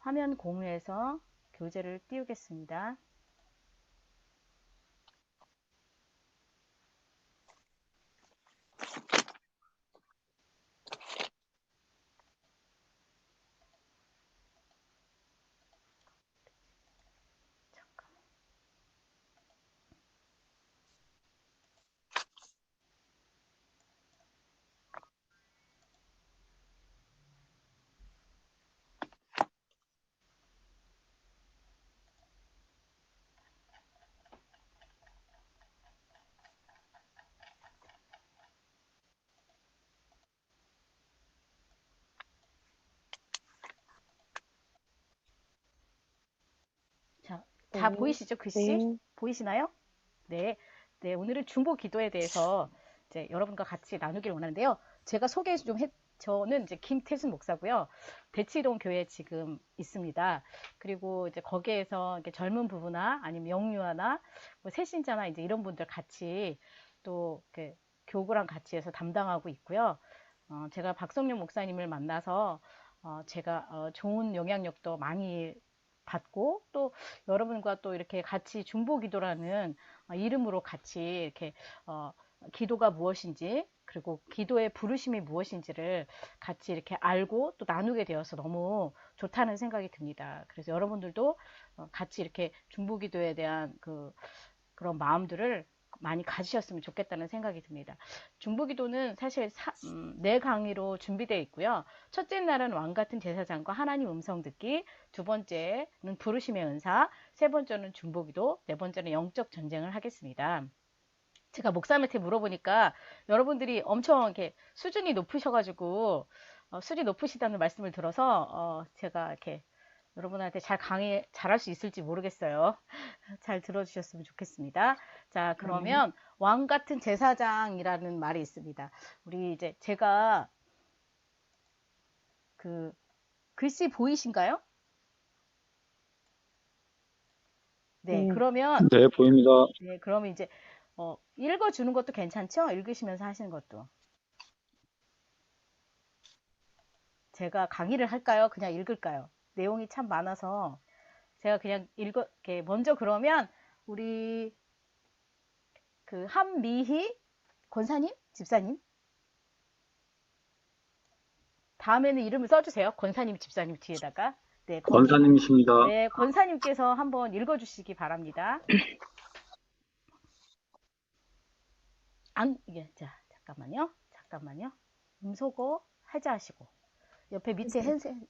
화면 공유해서 교재를 띄우겠습니다. 자, 다 네, 보이시죠? 글씨? 네, 보이시나요? 네. 네, 오늘은 중보 기도에 대해서 이제 여러분과 같이 나누길 원하는데요. 제가 소개 좀 저는 이제 김태순 목사고요. 대치동 교회에 지금 있습니다. 그리고 이제 거기에서 이렇게 젊은 부부나 아니면 영유아나 뭐 새신자나 이제 이런 분들 같이 또 이렇게 교구랑 같이 해서 담당하고 있고요. 제가 박성룡 목사님을 만나서 제가 좋은 영향력도 많이 받고 또 여러분과 또 이렇게 같이 중보기도라는 이름으로 같이 이렇게 어, 기도가 무엇인지 그리고 기도의 부르심이 무엇인지를 같이 이렇게 알고 또 나누게 되어서 너무 좋다는 생각이 듭니다. 그래서 여러분들도 같이 이렇게 중보기도에 대한 그런 마음들을 많이 가지셨으면 좋겠다는 생각이 듭니다. 중보기도는 사실 네 강의로 준비되어 있고요. 첫째 날은 왕같은 제사장과 하나님 음성 듣기, 두 번째는 부르심의 은사, 세 번째는 중보기도, 네 번째는 영적 전쟁을 하겠습니다. 제가 목사님한테 물어보니까 여러분들이 엄청 이렇게 수준이 높으셔가지고 수준이 높으시다는 말씀을 들어서 제가 이렇게 여러분한테 잘 잘할 수 있을지 모르겠어요. 잘 들어주셨으면 좋겠습니다. 자, 네, 그러면 왕 같은 제사장이라는 말이 있습니다. 우리 이제 제가 그 글씨 보이신가요? 네, 네, 그러면 네, 보입니다. 네, 그러면 이제 읽어주는 것도 괜찮죠? 읽으시면서 하시는 것도. 제가 강의를 할까요? 그냥 읽을까요? 내용이 참 많아서 제가 그냥 이렇게 먼저 그러면 우리 그 한미희 권사님? 집사님? 다음에는 이름을 써주세요. 권사님, 집사님 뒤에다가. 네, 거기, 권사님이십니다. 네, 권사님께서 한번 읽어주시기 바랍니다. 예, 자, 잠깐만요. 잠깐만요. 음소거 하자하시고. 옆에 밑에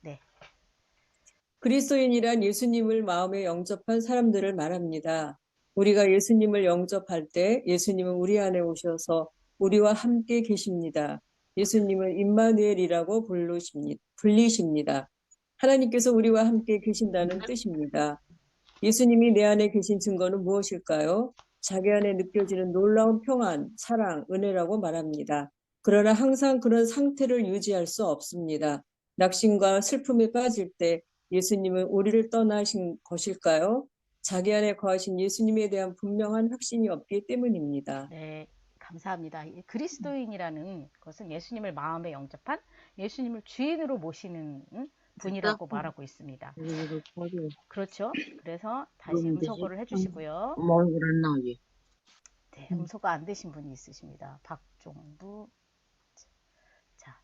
네. 그리스도인이란 예수님을 마음에 영접한 사람들을 말합니다. 우리가 예수님을 영접할 때 예수님은 우리 안에 오셔서 우리와 함께 계십니다. 예수님을 임마누엘이라고 불리십니다. 하나님께서 우리와 함께 계신다는 뜻입니다. 예수님이 내 안에 계신 증거는 무엇일까요? 자기 안에 느껴지는 놀라운 평안, 사랑, 은혜라고 말합니다. 그러나 항상 그런 상태를 유지할 수 없습니다. 낙심과 슬픔에 빠질 때 예수님은 우리를 떠나신 것일까요? 자기 안에 거하신 예수님에 대한 분명한 확신이 없기 때문입니다. 네, 감사합니다. 이 그리스도인이라는 것은 예수님을 마음에 영접한 예수님을 주인으로 모시는 분이라고 말하고 있습니다. 그렇죠? 그래서 다시 그러면 되지? 음소거를 해주시고요. 뭐 얼굴 나오게. 네, 음소거 안 되신 분이 있으십니다. 박종부. 자,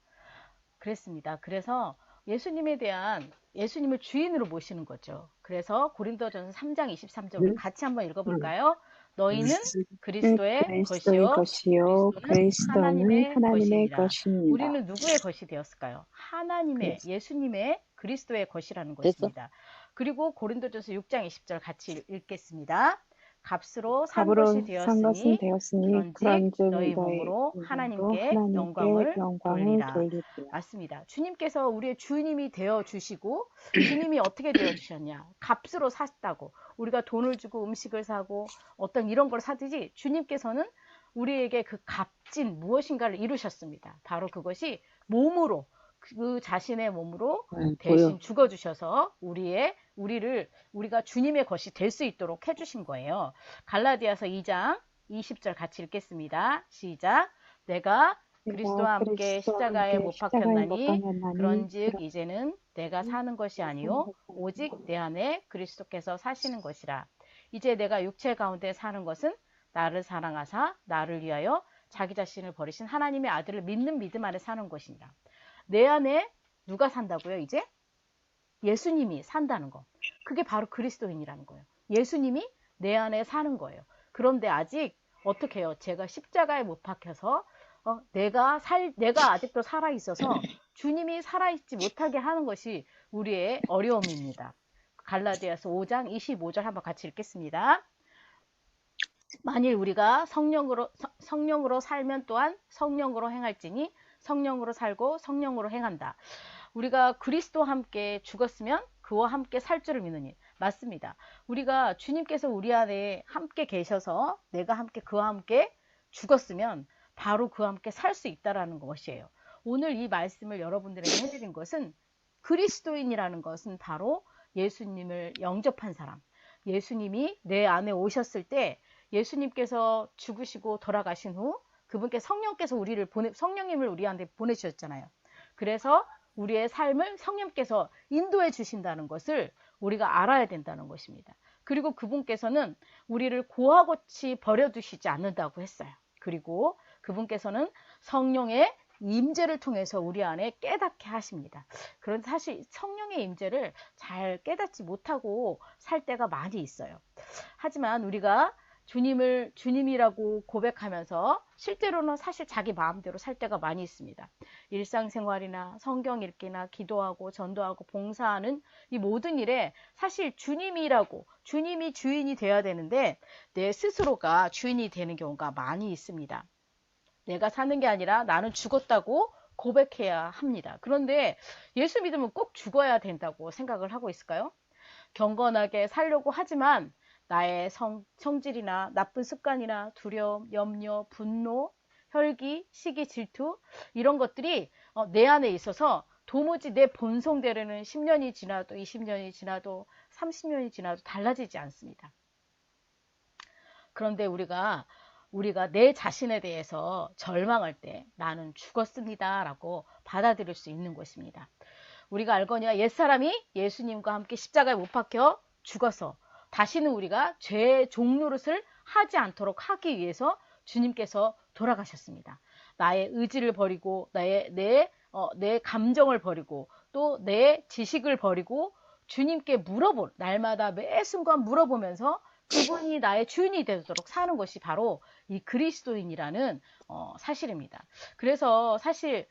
그랬습니다. 그래서 예수님에 대한 예수님을 주인으로 모시는 거죠. 그래서 고린도전서 3장 23절 우리 같이 한번 읽어볼까요? 너희는 그리스도의 그리스도의 것이요 것이요, 그리스도는 그리스도는 하나님의 하나님의 것이니라. 것입니다. 우리는 누구의 것이 되었을까요? 하나님의 그래서 예수님의 그리스도의 것이라는 됐어? 것입니다. 그리고 고린도전서 6장 20절 같이 읽겠습니다. 값으로 산 것이 값으로 산 것은 되었으니 되었으니 그런즉 그런즉 너희 너희 몸으로 몸으로 하나님께 하나님께 영광을 영광을 돌리라. 돌리리라. 맞습니다. 주님께서 우리의 주님이 되어 주시고 주님이 어떻게 되어 주셨냐? 값으로 샀다고. 우리가 돈을 주고 음식을 사고 어떤 이런 걸 사듯이 주님께서는 우리에게 그 값진 무엇인가를 이루셨습니다. 바로 그것이 몸으로 그 자신의 몸으로 네, 보여. 대신 죽어 주셔서 우리가 주님의 것이 될 수 있도록 해 주신 거예요. 갈라디아서 2장 20절 같이 읽겠습니다. 시작. 내가 내가 그리스도와 함께 그리스도와 십자가에 함께 못 십자가에 못 박혔나니 박혔나니 그런즉 이제는 내가 사는 것이 내가 사는 아니요 것이 오직 아니요 내 안에 그리스도께서 사시는 것이라. 이제 내가 육체 가운데 사는 것은 나를 사랑하사 나를 위하여 자기 자신을 버리신 하나님의 아들을 믿는 믿음 안에 사는 것이니라. 내 안에 누가 산다고요? 이제 예수님이 산다는 거. 그게 바로 그리스도인이라는 거예요. 예수님이 내 안에 사는 거예요. 그런데 아직 어떻게 해요? 제가 십자가에 못 박혀서 내가 아직도 살아 있어서 주님이 살아 있지 못하게 하는 것이 우리의 어려움입니다. 갈라디아서 5장 25절 한번 같이 읽겠습니다. 만일 우리가 성령으로 살면 또한 성령으로 행할지니 성령으로 살고 성령으로 행한다. 우리가 그리스도와 함께 죽었으면 그와 함께 살 줄을 믿으니. 맞습니다. 우리가 주님께서 우리 안에 함께 계셔서 내가 함께 그와 함께 죽었으면 바로 그와 함께 살 수 있다라는 것이에요. 오늘 이 말씀을 여러분들에게 해드린 것은 그리스도인이라는 것은 바로 예수님을 영접한 사람. 예수님이 내 안에 오셨을 때 예수님께서 죽으시고 돌아가신 후 그분께 성령님을 우리한테 보내주셨잖아요. 그래서 우리의 삶을 성령께서 인도해 주신다는 것을 우리가 알아야 된다는 것입니다. 그리고 그분께서는 우리를 고아같이 버려두시지 않는다고 했어요. 그리고 그분께서는 성령의 임재를 통해서 우리 안에 깨닫게 하십니다. 그런데 사실 성령의 임재를 잘 깨닫지 못하고 살 때가 많이 있어요. 하지만 우리가 주님을 주님이라고 고백하면서 실제로는 사실 자기 마음대로 살 때가 많이 있습니다. 일상생활이나 성경 읽기나 기도하고 전도하고 봉사하는 이 모든 일에 사실 주님이 주인이 되어야 되는데 내 스스로가 주인이 되는 경우가 많이 있습니다. 내가 사는 게 아니라 나는 죽었다고 고백해야 합니다. 그런데 예수 믿으면 꼭 죽어야 된다고 생각을 하고 있을까요? 경건하게 살려고 하지만 나의 성질이나 나쁜 습관이나 두려움, 염려, 분노, 혈기, 시기, 질투 이런 것들이 내 안에 있어서 도무지 내 본성대로는 10년이 지나도 20년이 지나도 30년이 지나도 달라지지 않습니다. 그런데 우리가 내 자신에 대해서 절망할 때 나는 죽었습니다 라고 받아들일 수 있는 것입니다. 우리가 알거니와 옛사람이 예수님과 함께 십자가에 못 박혀 죽어서 다시는 우리가 죄의 종노릇을 하지 않도록 하기 위해서 주님께서 돌아가셨습니다. 나의 의지를 버리고 내 감정을 버리고 또 내 지식을 버리고 주님께 날마다 매 순간 물어보면서 그분이 나의 주인이 되도록 사는 것이 바로 이 그리스도인이라는 사실입니다. 그래서 사실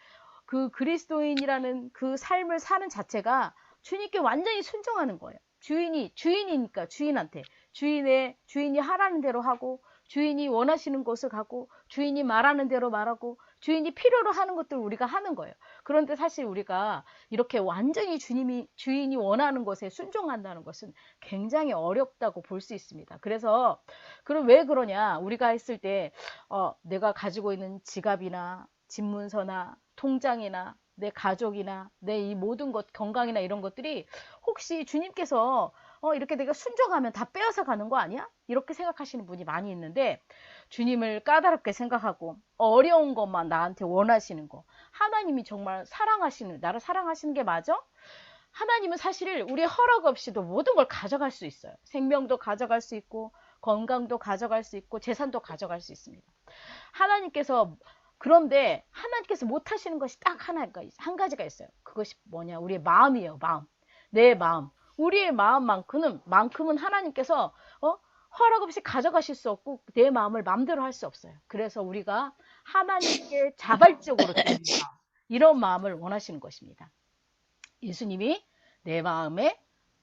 그 그리스도인이라는 그 삶을 사는 자체가 주님께 완전히 순종하는 거예요. 주인이니까 주인이 하라는 대로 하고, 주인이 원하시는 곳을 가고, 주인이 말하는 대로 말하고, 주인이 필요로 하는 것들을 우리가 하는 거예요. 그런데 사실 우리가 이렇게 완전히 주인이 원하는 것에 순종한다는 것은 굉장히 어렵다고 볼 수 있습니다. 그럼 왜 그러냐? 우리가 했을 때, 내가 가지고 있는 지갑이나 집문서나 통장이나 내 가족이나 내 이 모든 것, 건강이나 이런 것들이 혹시 주님께서 이렇게 내가 순종하면 다 빼앗아 가는 거 아니야? 이렇게 생각하시는 분이 많이 있는데 주님을 까다롭게 생각하고 어려운 것만 나한테 원하시는 거. 하나님이 정말 나를 사랑하시는 게 맞아? 하나님은 사실 우리 허락 없이도 모든 걸 가져갈 수 있어요. 생명도 가져갈 수 있고 건강도 가져갈 수 있고 재산도 가져갈 수 있습니다. 그런데 하나님께서 못하시는 것이 딱 한 가지가 있어요. 그것이 뭐냐? 우리의 마음이에요. 마음. 내 마음. 우리의 마음만큼은 하나님께서 허락 없이 가져가실 수 없고 내 마음을 마음대로 할 수 없어요. 그래서 우리가 하나님께 자발적으로 드립니다. 이런 마음을 원하시는 것입니다. 예수님이 내 마음의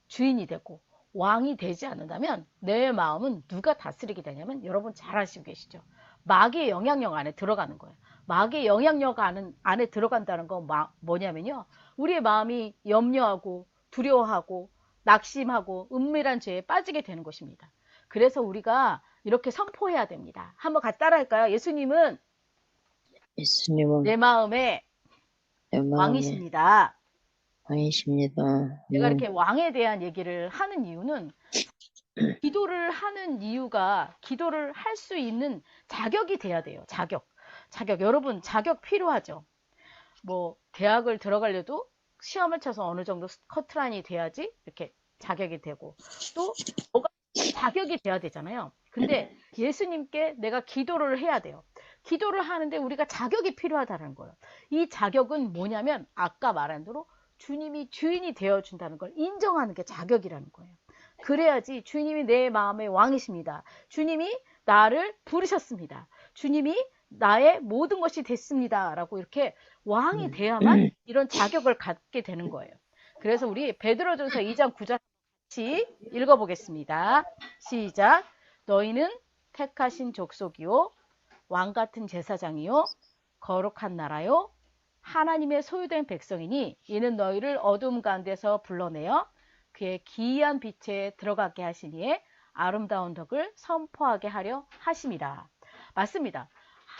주인이 되고 왕이 되지 않는다면 내 마음은 누가 다스리게 되냐면 여러분 잘 아시고 계시죠? 마귀의 영향력 안에 들어가는 거예요. 마귀의 영향력 안에 들어간다는 건 뭐냐면요. 우리의 마음이 염려하고 두려워하고 낙심하고 은밀한 죄에 빠지게 되는 것입니다. 그래서 우리가 이렇게 선포해야 됩니다. 한번 같이 따라할까요? 예수님은 내 마음의 왕이십니다. 왕이십니다. 제가 이렇게 왕에 대한 얘기를 하는 이유는 기도를 할 수 있는 자격이 돼야 돼요. 자격. 자격, 여러분 자격 필요하죠. 뭐 대학을 들어가려도 시험을 쳐서 어느 정도 커트라인이 돼야지 이렇게 자격이 되고, 또 뭐가 자격이 돼야 되잖아요. 근데 예수님께 내가 기도를 해야 돼요. 기도를 하는데 우리가 자격이 필요하다는 거예요. 이 자격은 뭐냐면 아까 말한 대로 주님이 주인이 되어준다는 걸 인정하는 게 자격이라는 거예요. 그래야지 주님이 내 마음의 왕이십니다. 주님이 나를 부르셨습니다. 주님이 나의 모든 것이 됐습니다. 라고 이렇게 왕이 돼야만 이런 자격을 갖게 되는 거예요. 그래서 우리 베드로전서 2장 9절 같이 읽어보겠습니다. 시작. 너희는 택하신 족속이요 왕같은 제사장이요 거룩한 나라요 하나님의 소유된 백성이니 이는 너희를 어둠 가운데서 불러내어 그의 기이한 빛에 들어가게 하시니에 아름다운 덕을 선포하게 하려 하심이라. 맞습니다.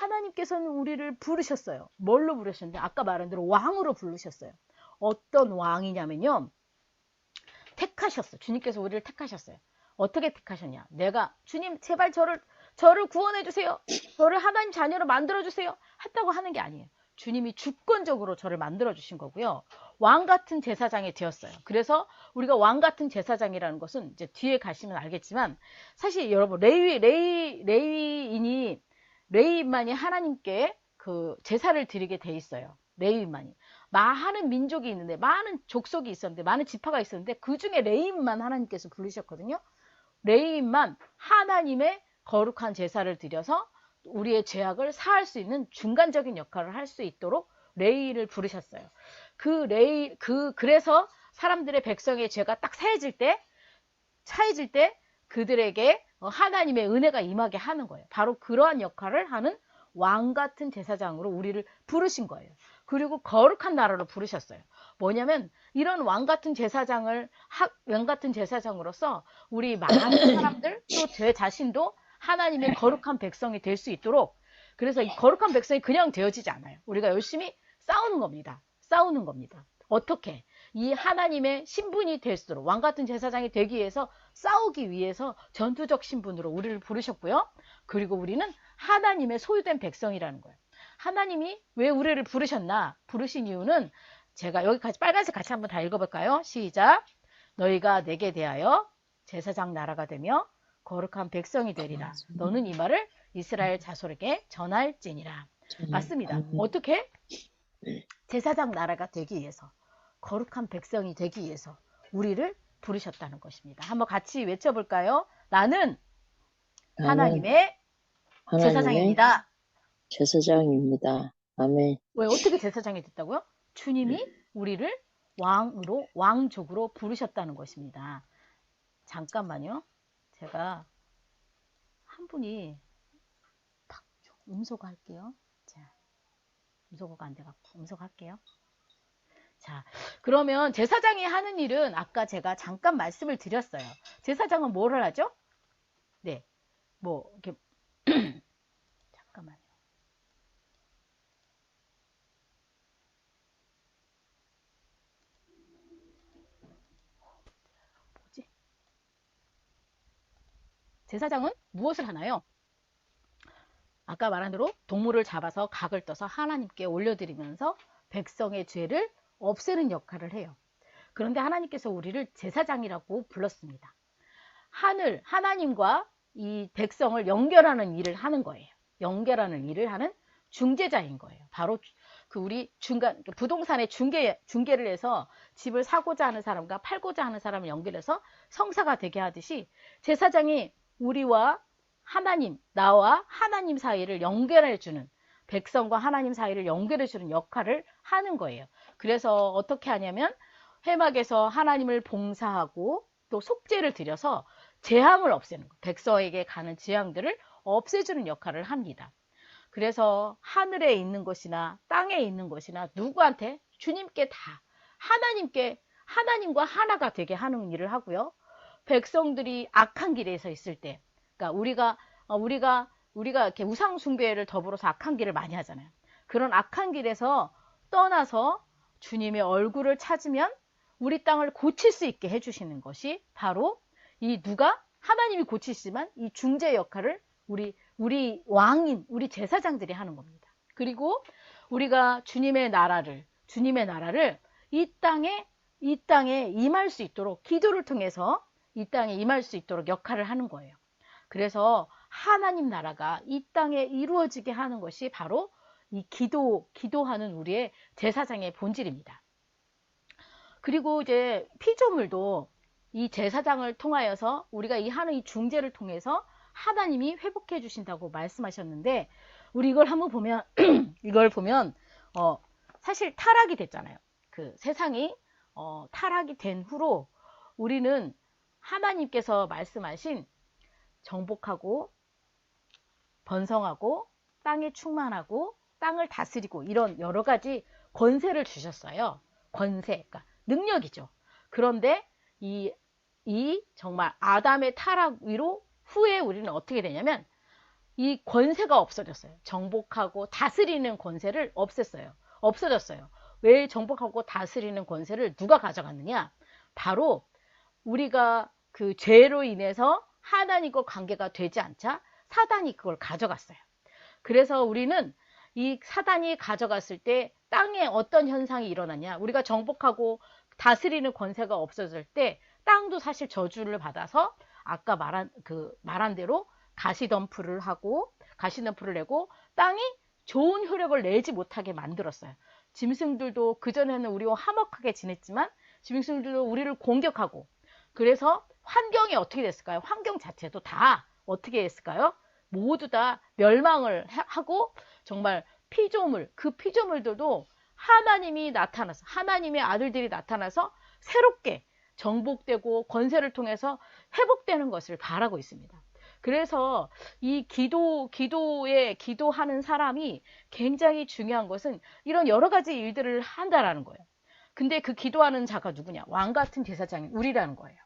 하나님께서는 우리를 부르셨어요. 뭘로 부르셨는데 아까 말한 대로 왕으로 부르셨어요. 어떤 왕이냐면요. 택하셨어요. 주님께서 우리를 택하셨어요. 어떻게 택하셨냐? 내가 주님 제발 저를 구원해 주세요. 저를 하나님 자녀로 만들어 주세요. 했다고 하는 게 아니에요. 주님이 주권적으로 저를 만들어 주신 거고요. 왕 같은 제사장이 되었어요. 그래서 우리가 왕 같은 제사장이라는 것은 이제 뒤에 가시면 알겠지만 사실 여러분 레위인만이 하나님께 그 제사를 드리게 돼 있어요. 레위인만이. 많은 민족이 있는데 많은 족속이 있었는데 많은 지파가 있었는데 그 중에 레위인만 하나님께서 부르셨거든요. 레위인만 하나님의 거룩한 제사를 드려서 우리의 죄악을 사할 수 있는 중간적인 역할을 할 수 있도록 레위를 부르셨어요. 그래서 사람들의 백성의 죄가 딱 차해질 때 그들에게 하나님의 은혜가 임하게 하는 거예요. 바로 그러한 역할을 하는 왕 같은 제사장으로 우리를 부르신 거예요. 그리고 거룩한 나라로 부르셨어요. 뭐냐면 이런 왕 같은 제사장으로서 우리 많은 사람들 또 제 자신도 하나님의 거룩한 백성이 될 수 있도록, 그래서 이 거룩한 백성이 그냥 되어지지 않아요. 우리가 열심히 싸우는 겁니다. 어떻게? 이 하나님의 신분이 될수록 왕 같은 제사장이 되기 위해서 싸우기 위해서 전투적 신분으로 우리를 부르셨고요. 그리고 우리는 하나님의 소유된 백성이라는 거예요. 하나님이 왜 우리를 부르신 이유는 제가 여기까지 빨간색 같이 한번 다 읽어볼까요? 시작. 너희가 내게 대하여 제사장 나라가 되며 거룩한 백성이 되리라. 너는 이 말을 이스라엘 자손에게 전할지니라. 맞습니다. 어떻게? 제사장 나라가 되기 위해서, 거룩한 백성이 되기 위해서 우리를 부르셨다는 것입니다. 한번 같이 외쳐볼까요? 나는 하나님의 제사장입니다. 제사장입니다. 아멘. 왜 어떻게 제사장이 됐다고요? 주님이 우리를 왕족으로 부르셨다는 것입니다. 잠깐만요. 제가 한 분이 음소거 할게요. 자, 음소거가 안 돼갖고 음소거 할게요. 자, 그러면 제사장이 하는 일은 아까 제가 잠깐 말씀을 드렸어요. 제사장은 뭐를 하죠? 네, 뭐 이렇게 잠깐만요. 뭐지? 제사장은 무엇을 하나요? 아까 말한 대로 동물을 잡아서 각을 떠서 하나님께 올려드리면서 백성의 죄를 없애는 역할을 해요. 그런데 하나님께서 우리를 제사장이라고 불렀습니다. 하나님과 이 백성을 연결하는 일을 하는 거예요. 연결하는 일을 하는 중재자인 거예요. 바로 우리 부동산의 중개를 해서 집을 사고자 하는 사람과 팔고자 하는 사람을 연결해서 성사가 되게 하듯이 제사장이 우리와 나와 하나님 사이를 연결해주는, 백성과 하나님 사이를 연결해주는 역할을 하는 거예요. 그래서 어떻게 하냐면 회막에서 하나님을 봉사하고 또 속죄를 드려서 재앙을 없애는 거예요. 백성에게 가는 재앙들을 없애주는 역할을 합니다. 그래서 하늘에 있는 것이나 땅에 있는 것이나 누구한테? 주님께 다 하나님과 하나가 되게 하는 일을 하고요. 백성들이 악한 길에 서 있을 때, 그러니까 우리가 이렇게 우상 숭배를 더불어서 악한 길을 많이 하잖아요. 그런 악한 길에서 떠나서 주님의 얼굴을 찾으면 우리 땅을 고칠 수 있게 해주시는 것이 바로 하나님이 고치시지만 이 중재 역할을 우리 왕인, 우리 제사장들이 하는 겁니다. 그리고 우리가 주님의 나라를 이 땅에 임할 수 있도록 기도를 통해서 이 땅에 임할 수 있도록 역할을 하는 거예요. 그래서 하나님 나라가 이 땅에 이루어지게 하는 것이 바로 이 기도하는 우리의 제사장의 본질입니다. 그리고 이제 피조물도 이 제사장을 통하여서 우리가 하는 이 중재를 통해서 하나님이 회복해 주신다고 말씀하셨는데, 우리 이걸 한번 보면 사실 타락이 됐잖아요. 그 세상이 타락이 된 후로 우리는 하나님께서 말씀하신 정복하고 번성하고 땅에 충만하고 땅을 다스리고 이런 여러 가지 권세를 주셨어요. 권세, 그러니까 능력이죠. 그런데 이 정말 아담의 타락 위로 후에 우리는 어떻게 되냐면 이 권세가 없어졌어요. 정복하고 다스리는 권세를 없어졌어요. 왜 정복하고 다스리는 권세를 누가 가져갔느냐? 바로 우리가 그 죄로 인해서 하나님과 관계가 되지 않자 사단이 그걸 가져갔어요. 그래서 우리는 이 사단이 가져갔을 때 땅에 어떤 현상이 일어나냐? 우리가 정복하고 다스리는 권세가 없어질 때 땅도 사실 저주를 받아서 아까 말한 대로 가시덤불을 내고 땅이 좋은 효력을 내지 못하게 만들었어요. 짐승들도 그전에는 우리와 화목하게 지냈지만 짐승들도 우리를 공격하고, 그래서 환경이 어떻게 됐을까요? 환경 자체도 다 어떻게 했을까요? 모두 다 멸망을 하고 정말 그 피조물들도 하나님의 아들들이 나타나서 새롭게 정복되고 권세를 통해서 회복되는 것을 바라고 있습니다. 그래서 이 기도하는 사람이 굉장히 중요한 것은 이런 여러 가지 일들을 한다라는 거예요. 근데 그 기도하는 자가 누구냐? 왕 같은 제사장이 우리라는 거예요.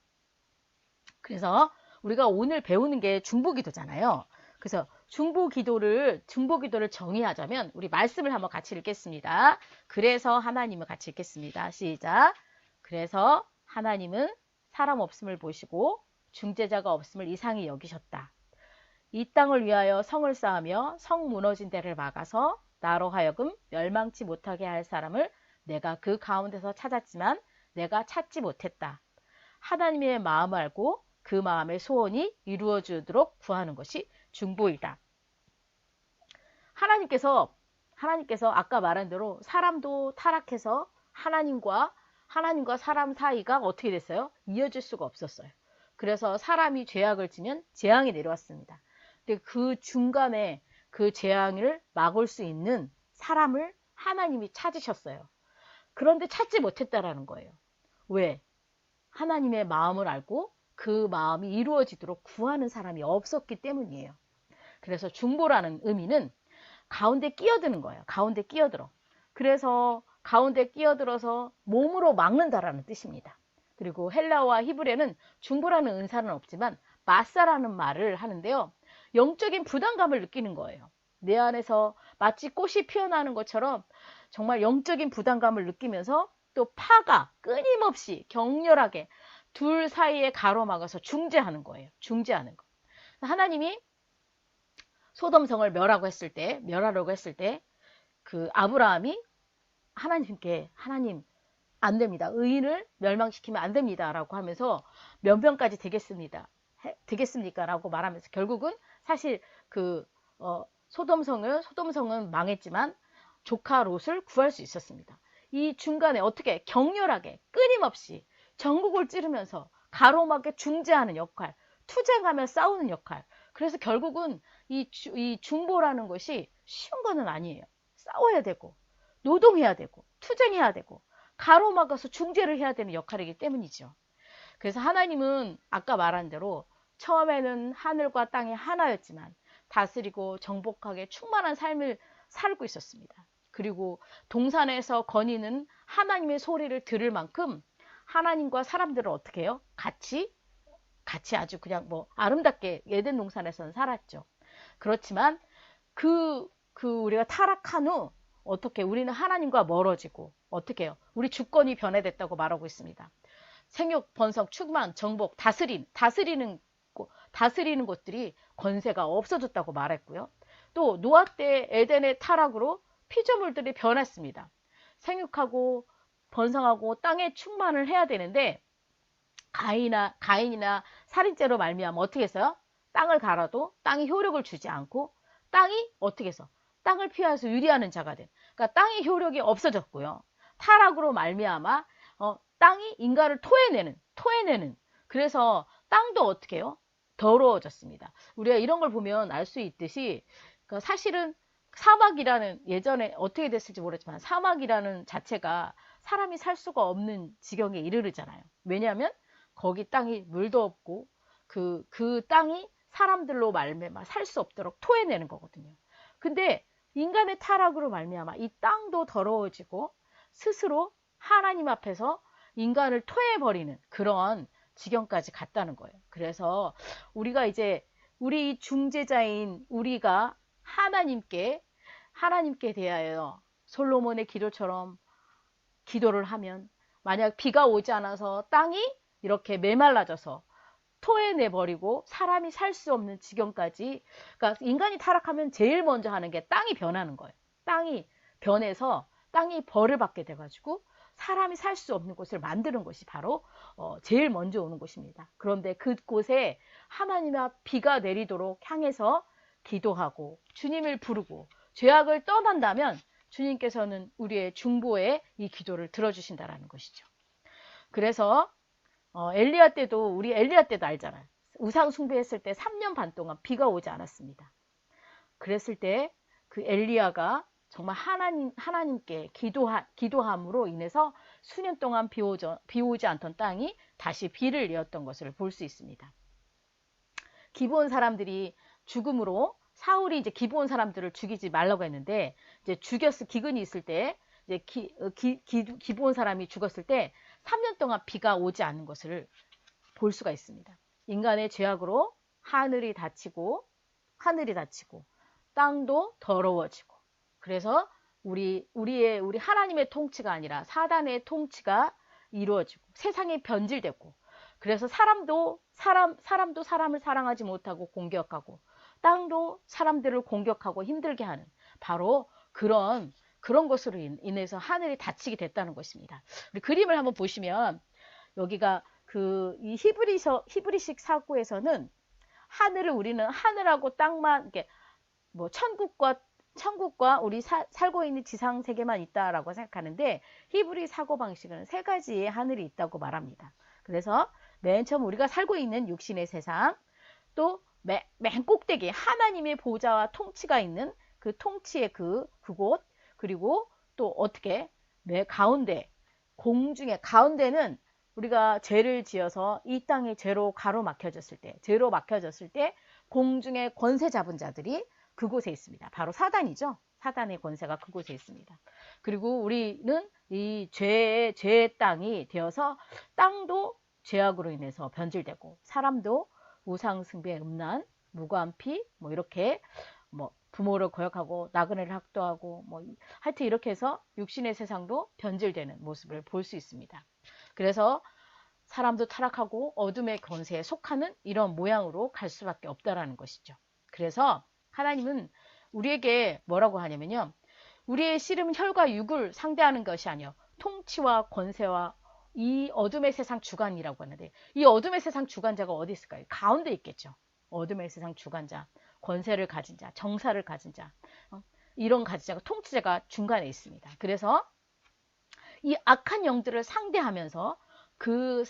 그래서 우리가 오늘 배우는 게 중보기도잖아요. 그래서 중보기도를 정의하자면 우리 말씀을 한번 같이 읽겠습니다. 그래서 하나님을 같이 읽겠습니다. 시작. 그래서 하나님은 사람 없음을 보시고 중재자가 없음을 이상히 여기셨다. 이 땅을 위하여 성을 쌓으며 성 무너진 데를 막아서 나로 하여금 멸망치 못하게 할 사람을 내가 그 가운데서 찾았지만 내가 찾지 못했다. 하나님의 마음을 알고 그 마음의 소원이 이루어지도록 구하는 것이 중보이다. 하나님께서 아까 말한 대로 사람도 타락해서 하나님과 사람 사이가 어떻게 됐어요? 이어질 수가 없었어요. 그래서 사람이 죄악을 지면 재앙이 내려왔습니다. 근데 그 중간에 그 재앙을 막을 수 있는 사람을 하나님이 찾으셨어요. 그런데 찾지 못했다라는 거예요. 왜? 하나님의 마음을 알고 그 마음이 이루어지도록 구하는 사람이 없었기 때문이에요. 그래서 중보라는 의미는 가운데 끼어드는 거예요. 가운데 끼어들어. 그래서 가운데 끼어들어서 몸으로 막는다라는 뜻입니다. 그리고 헬라어와 히브리어는 중보라는 은사는 없지만 마사라는 말을 하는데요. 영적인 부담감을 느끼는 거예요. 내 안에서 마치 꽃이 피어나는 것처럼 정말 영적인 부담감을 느끼면서 또 파가 끊임없이 격렬하게 둘 사이에 가로막아서 중재하는 거예요. 중재하는 거. 하나님이 소돔성을 멸하려고 했을 때 그 아브라함이 하나님께 하나님 안 됩니다. 의인을 멸망시키면 안 됩니다. 라고 하면서 몇 명까지 되겠습니까? 라고 말하면서 결국은 사실 소돔성은 망했지만 조카 롯을 구할 수 있었습니다. 이 중간에 어떻게 격렬하게 끊임없이 전국을 찌르면서 가로막게 중재하는 역할, 투쟁하며 싸우는 역할. 그래서 결국은 이 중보라는 것이 쉬운 거는 아니에요. 싸워야 되고 노동해야 되고 투쟁해야 되고 가로막아서 중재를 해야 되는 역할이기 때문이죠. 그래서 하나님은 아까 말한 대로 처음에는 하늘과 땅이 하나였지만 다스리고 정복하게 충만한 삶을 살고 있었습니다. 그리고 동산에서 거니는 하나님의 소리를 들을 만큼 하나님과 사람들을 어떻게 해요? 같이 아주 그냥 아름답게 에덴 동산에서는 살았죠. 그렇지만 우리가 타락한 후 어떻게 우리는 하나님과 멀어지고 어떻게 해요? 우리 주권이 변해됐다고 말하고 있습니다. 생육, 번성, 충만, 정복, 다스리는 것들이 권세가 없어졌다고 말했고요. 또 노아 때 에덴의 타락으로 피조물들이 변했습니다. 생육하고 번성하고 땅에 충만을 해야 되는데 가인이나 살인죄로 말미암아 어떻게 했어요? 땅을 갈아도 땅이 효력을 주지 않고 땅이 어떻게 해서 땅을 피해서 유리하는 자가 된. 그러니까 땅의 효력이 없어졌고요. 타락으로 말미암아 땅이 인간을 토해내는. 그래서 땅도 어떻게 해요? 더러워졌습니다. 우리가 이런 걸 보면 알 수 있듯이 그러니까 사실은 사막이라는 예전에 어떻게 됐을지 모르지만 사막이라는 자체가 사람이 살 수가 없는 지경에 이르르잖아요. 왜냐하면 거기 땅이 물도 없고 그 땅이 사람들로 말미암아 살 수 없도록 토해내는 거거든요. 근데 인간의 타락으로 말미암아 이 땅도 더러워지고 스스로 하나님 앞에서 인간을 토해버리는 그런 지경까지 갔다는 거예요. 그래서 우리가 이제 우리 중재자인 우리가 하나님께 대하여 솔로몬의 기도처럼 기도를 하면 만약 비가 오지 않아서 땅이 이렇게 메말라져서 토해내버리고 사람이 살 수 없는 지경까지, 그러니까 인간이 타락하면 제일 먼저 하는 게 땅이 변하는 거예요. 땅이 변해서 땅이 벌을 받게 돼가지고 사람이 살 수 없는 곳을 만드는 것이 바로 제일 먼저 오는 곳입니다. 그런데 그곳에 하나님 앞 비가 내리도록 향해서 기도하고 주님을 부르고 죄악을 떠난다면 주님께서는 우리의 중보에 이 기도를 들어주신다라는 것이죠. 그래서 우리 엘리야 때도 알잖아요. 우상 숭배했을 때 3년 반 동안 비가 오지 않았습니다. 그랬을 때 그 엘리야가 정말 하나님께 기도함으로 인해서 수년 동안 비 오지 않던 땅이 다시 비를 내었던 것을 볼 수 있습니다. 기브온 사람들이 죽음으로 사울이 이제 기브온 사람들을 죽이지 말라고 했는데 이제 기근이 있을 때 이제 기브온 사람이 죽었을 때 3년 동안 비가 오지 않는 것을 볼 수가 있습니다. 인간의 죄악으로 하늘이 닫히고 땅도 더러워지고 그래서 우리 하나님의 통치가 아니라 사단의 통치가 이루어지고 세상이 변질되고 그래서 사람도 사람을 사랑하지 못하고 공격하고 땅도 사람들을 공격하고 힘들게 하는 바로 그런 것으로 인해서 하늘이 닫히게 됐다는 것입니다. 우리 그림을 한번 보시면 여기가 이 히브리식 사고에서는 우리는 하늘하고 땅만 이렇게 뭐 천국과 우리 살고 있는 지상 세계만 있다라고 생각하는데 히브리 사고 방식은 3가지의 하늘이 있다고 말합니다. 그래서 맨 처음 우리가 살고 있는 육신의 세상, 또 맨 꼭대기 하나님의 보좌와 통치가 있는 그 통치의 그곳, 그리고 또 어떻게 가운데 공중의 가운데는 우리가 죄를 지어서 이 땅이 죄로 가로막혀졌을 때 공중의 권세 잡은 자들이 그곳에 있습니다. 바로 사단이죠. 사단의 권세가 그곳에 있습니다. 그리고 우리는 이 죄의 땅이 되어서 땅도 죄악으로 인해서 변질되고 사람도 우상숭배, 음란, 무고한피 이렇게 부모를 거역하고 나그네를 학도하고 하여튼 이렇게 해서 육신의 세상도 변질되는 모습을 볼 수 있습니다. 그래서 사람도 타락하고 어둠의 권세에 속하는 이런 모양으로 갈 수밖에 없다라는 것이죠. 그래서 하나님은 우리에게 뭐라고 하냐면요. 우리의 씨름은 혈과 육을 상대하는 것이 아니요 통치와 권세와 이 어둠의 세상 주관이라고 하는데 이 어둠의 세상 주관자가 어디 있을까요? 가운데 있겠죠. 어둠의 세상 주관자, 권세를 가진 자, 정사를 가진 자, 이런 가진 자가 통치자가 중간에 있습니다. 그래서 이 악한 영들을 상대하면서 그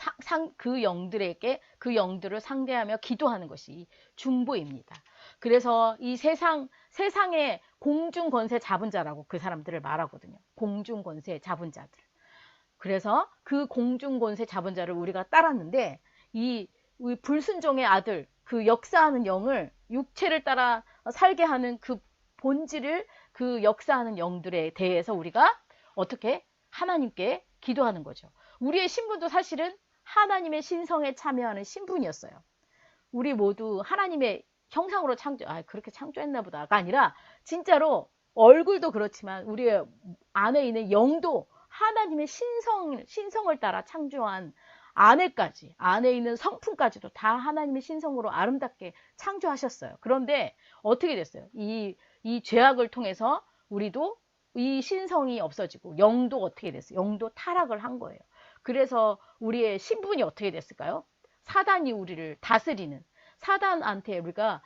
영들을 상대하며 기도하는 것이 중보입니다. 그래서 이 세상의 공중 권세 잡은 자라고 그 사람들을 말하거든요. 공중 권세 잡은 자들. 그래서 그 공중 권세 잡은 자를 우리가 따랐는데 이 불순종의 아들, 그 역사하는 영을 육체를 따라 살게 하는 그 본질을 그 역사하는 영들에 대해서 우리가 어떻게 하나님께 기도하는 거죠. 우리의 신분도 사실은 하나님의 신성에 참여하는 신분이었어요. 우리 모두 하나님의 형상으로 그렇게 창조했나 보다가 아니라 진짜로 얼굴도 그렇지만 우리 안에 있는 영도 하나님의 신성을 따라 창조한 안에 있는 성품까지도 다 하나님의 신성으로 아름답게 창조하셨어요. 그런데 어떻게 됐어요? 이 이 죄악을 통해서 우리도 이 신성이 없어지고 영도 어떻게 됐어요? 영도 타락을 한 거예요. 그래서 우리의 신분이 어떻게 됐을까요? 사단이 우리를 다스리는, 사단한테 우리가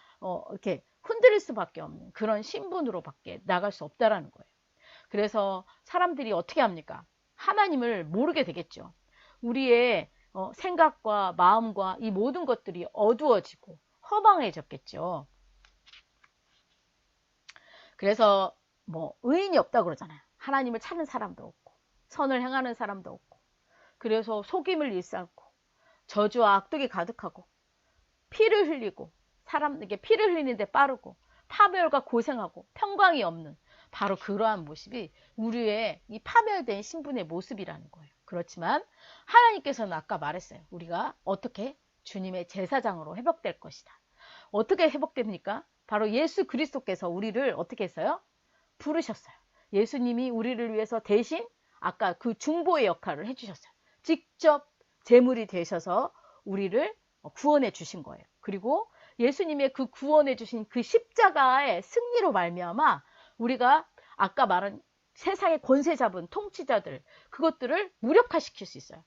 이렇게 흔들릴 수밖에 없는 그런 신분으로밖에 나갈 수 없다라는 거예요. 그래서 사람들이 어떻게 합니까? 하나님을 모르게 되겠죠. 우리의 생각과 마음과 이 모든 것들이 어두워지고 허망해졌겠죠. 그래서 뭐 의인이 없다고 그러잖아요. 하나님을 찾는 사람도 없고 선을 행하는 사람도 없고, 그래서 속임을 일삼고 저주와 악독이 가득하고 피를 흘리고 사람에게 피를 흘리는데 빠르고 파멸과 고생하고 평강이 없는, 바로 그러한 모습이 우리의 이 파멸된 신분의 모습이라는 거예요. 그렇지만 하나님께서는 아까 말했어요. 우리가 어떻게 주님의 제사장으로 회복될 것이다. 어떻게 회복됩니까? 바로 예수 그리스도께서 우리를 어떻게 했어요? 부르셨어요. 예수님이 우리를 위해서 대신 아까 그 중보의 역할을 해주셨어요. 직접 제물이 되셔서 우리를 구원해 주신 거예요. 그리고 예수님의 그 구원해 주신 그 십자가의 승리로 말미암아 우리가 아까 말한 세상의 권세 잡은 통치자들, 그것들을 무력화시킬 수 있어요.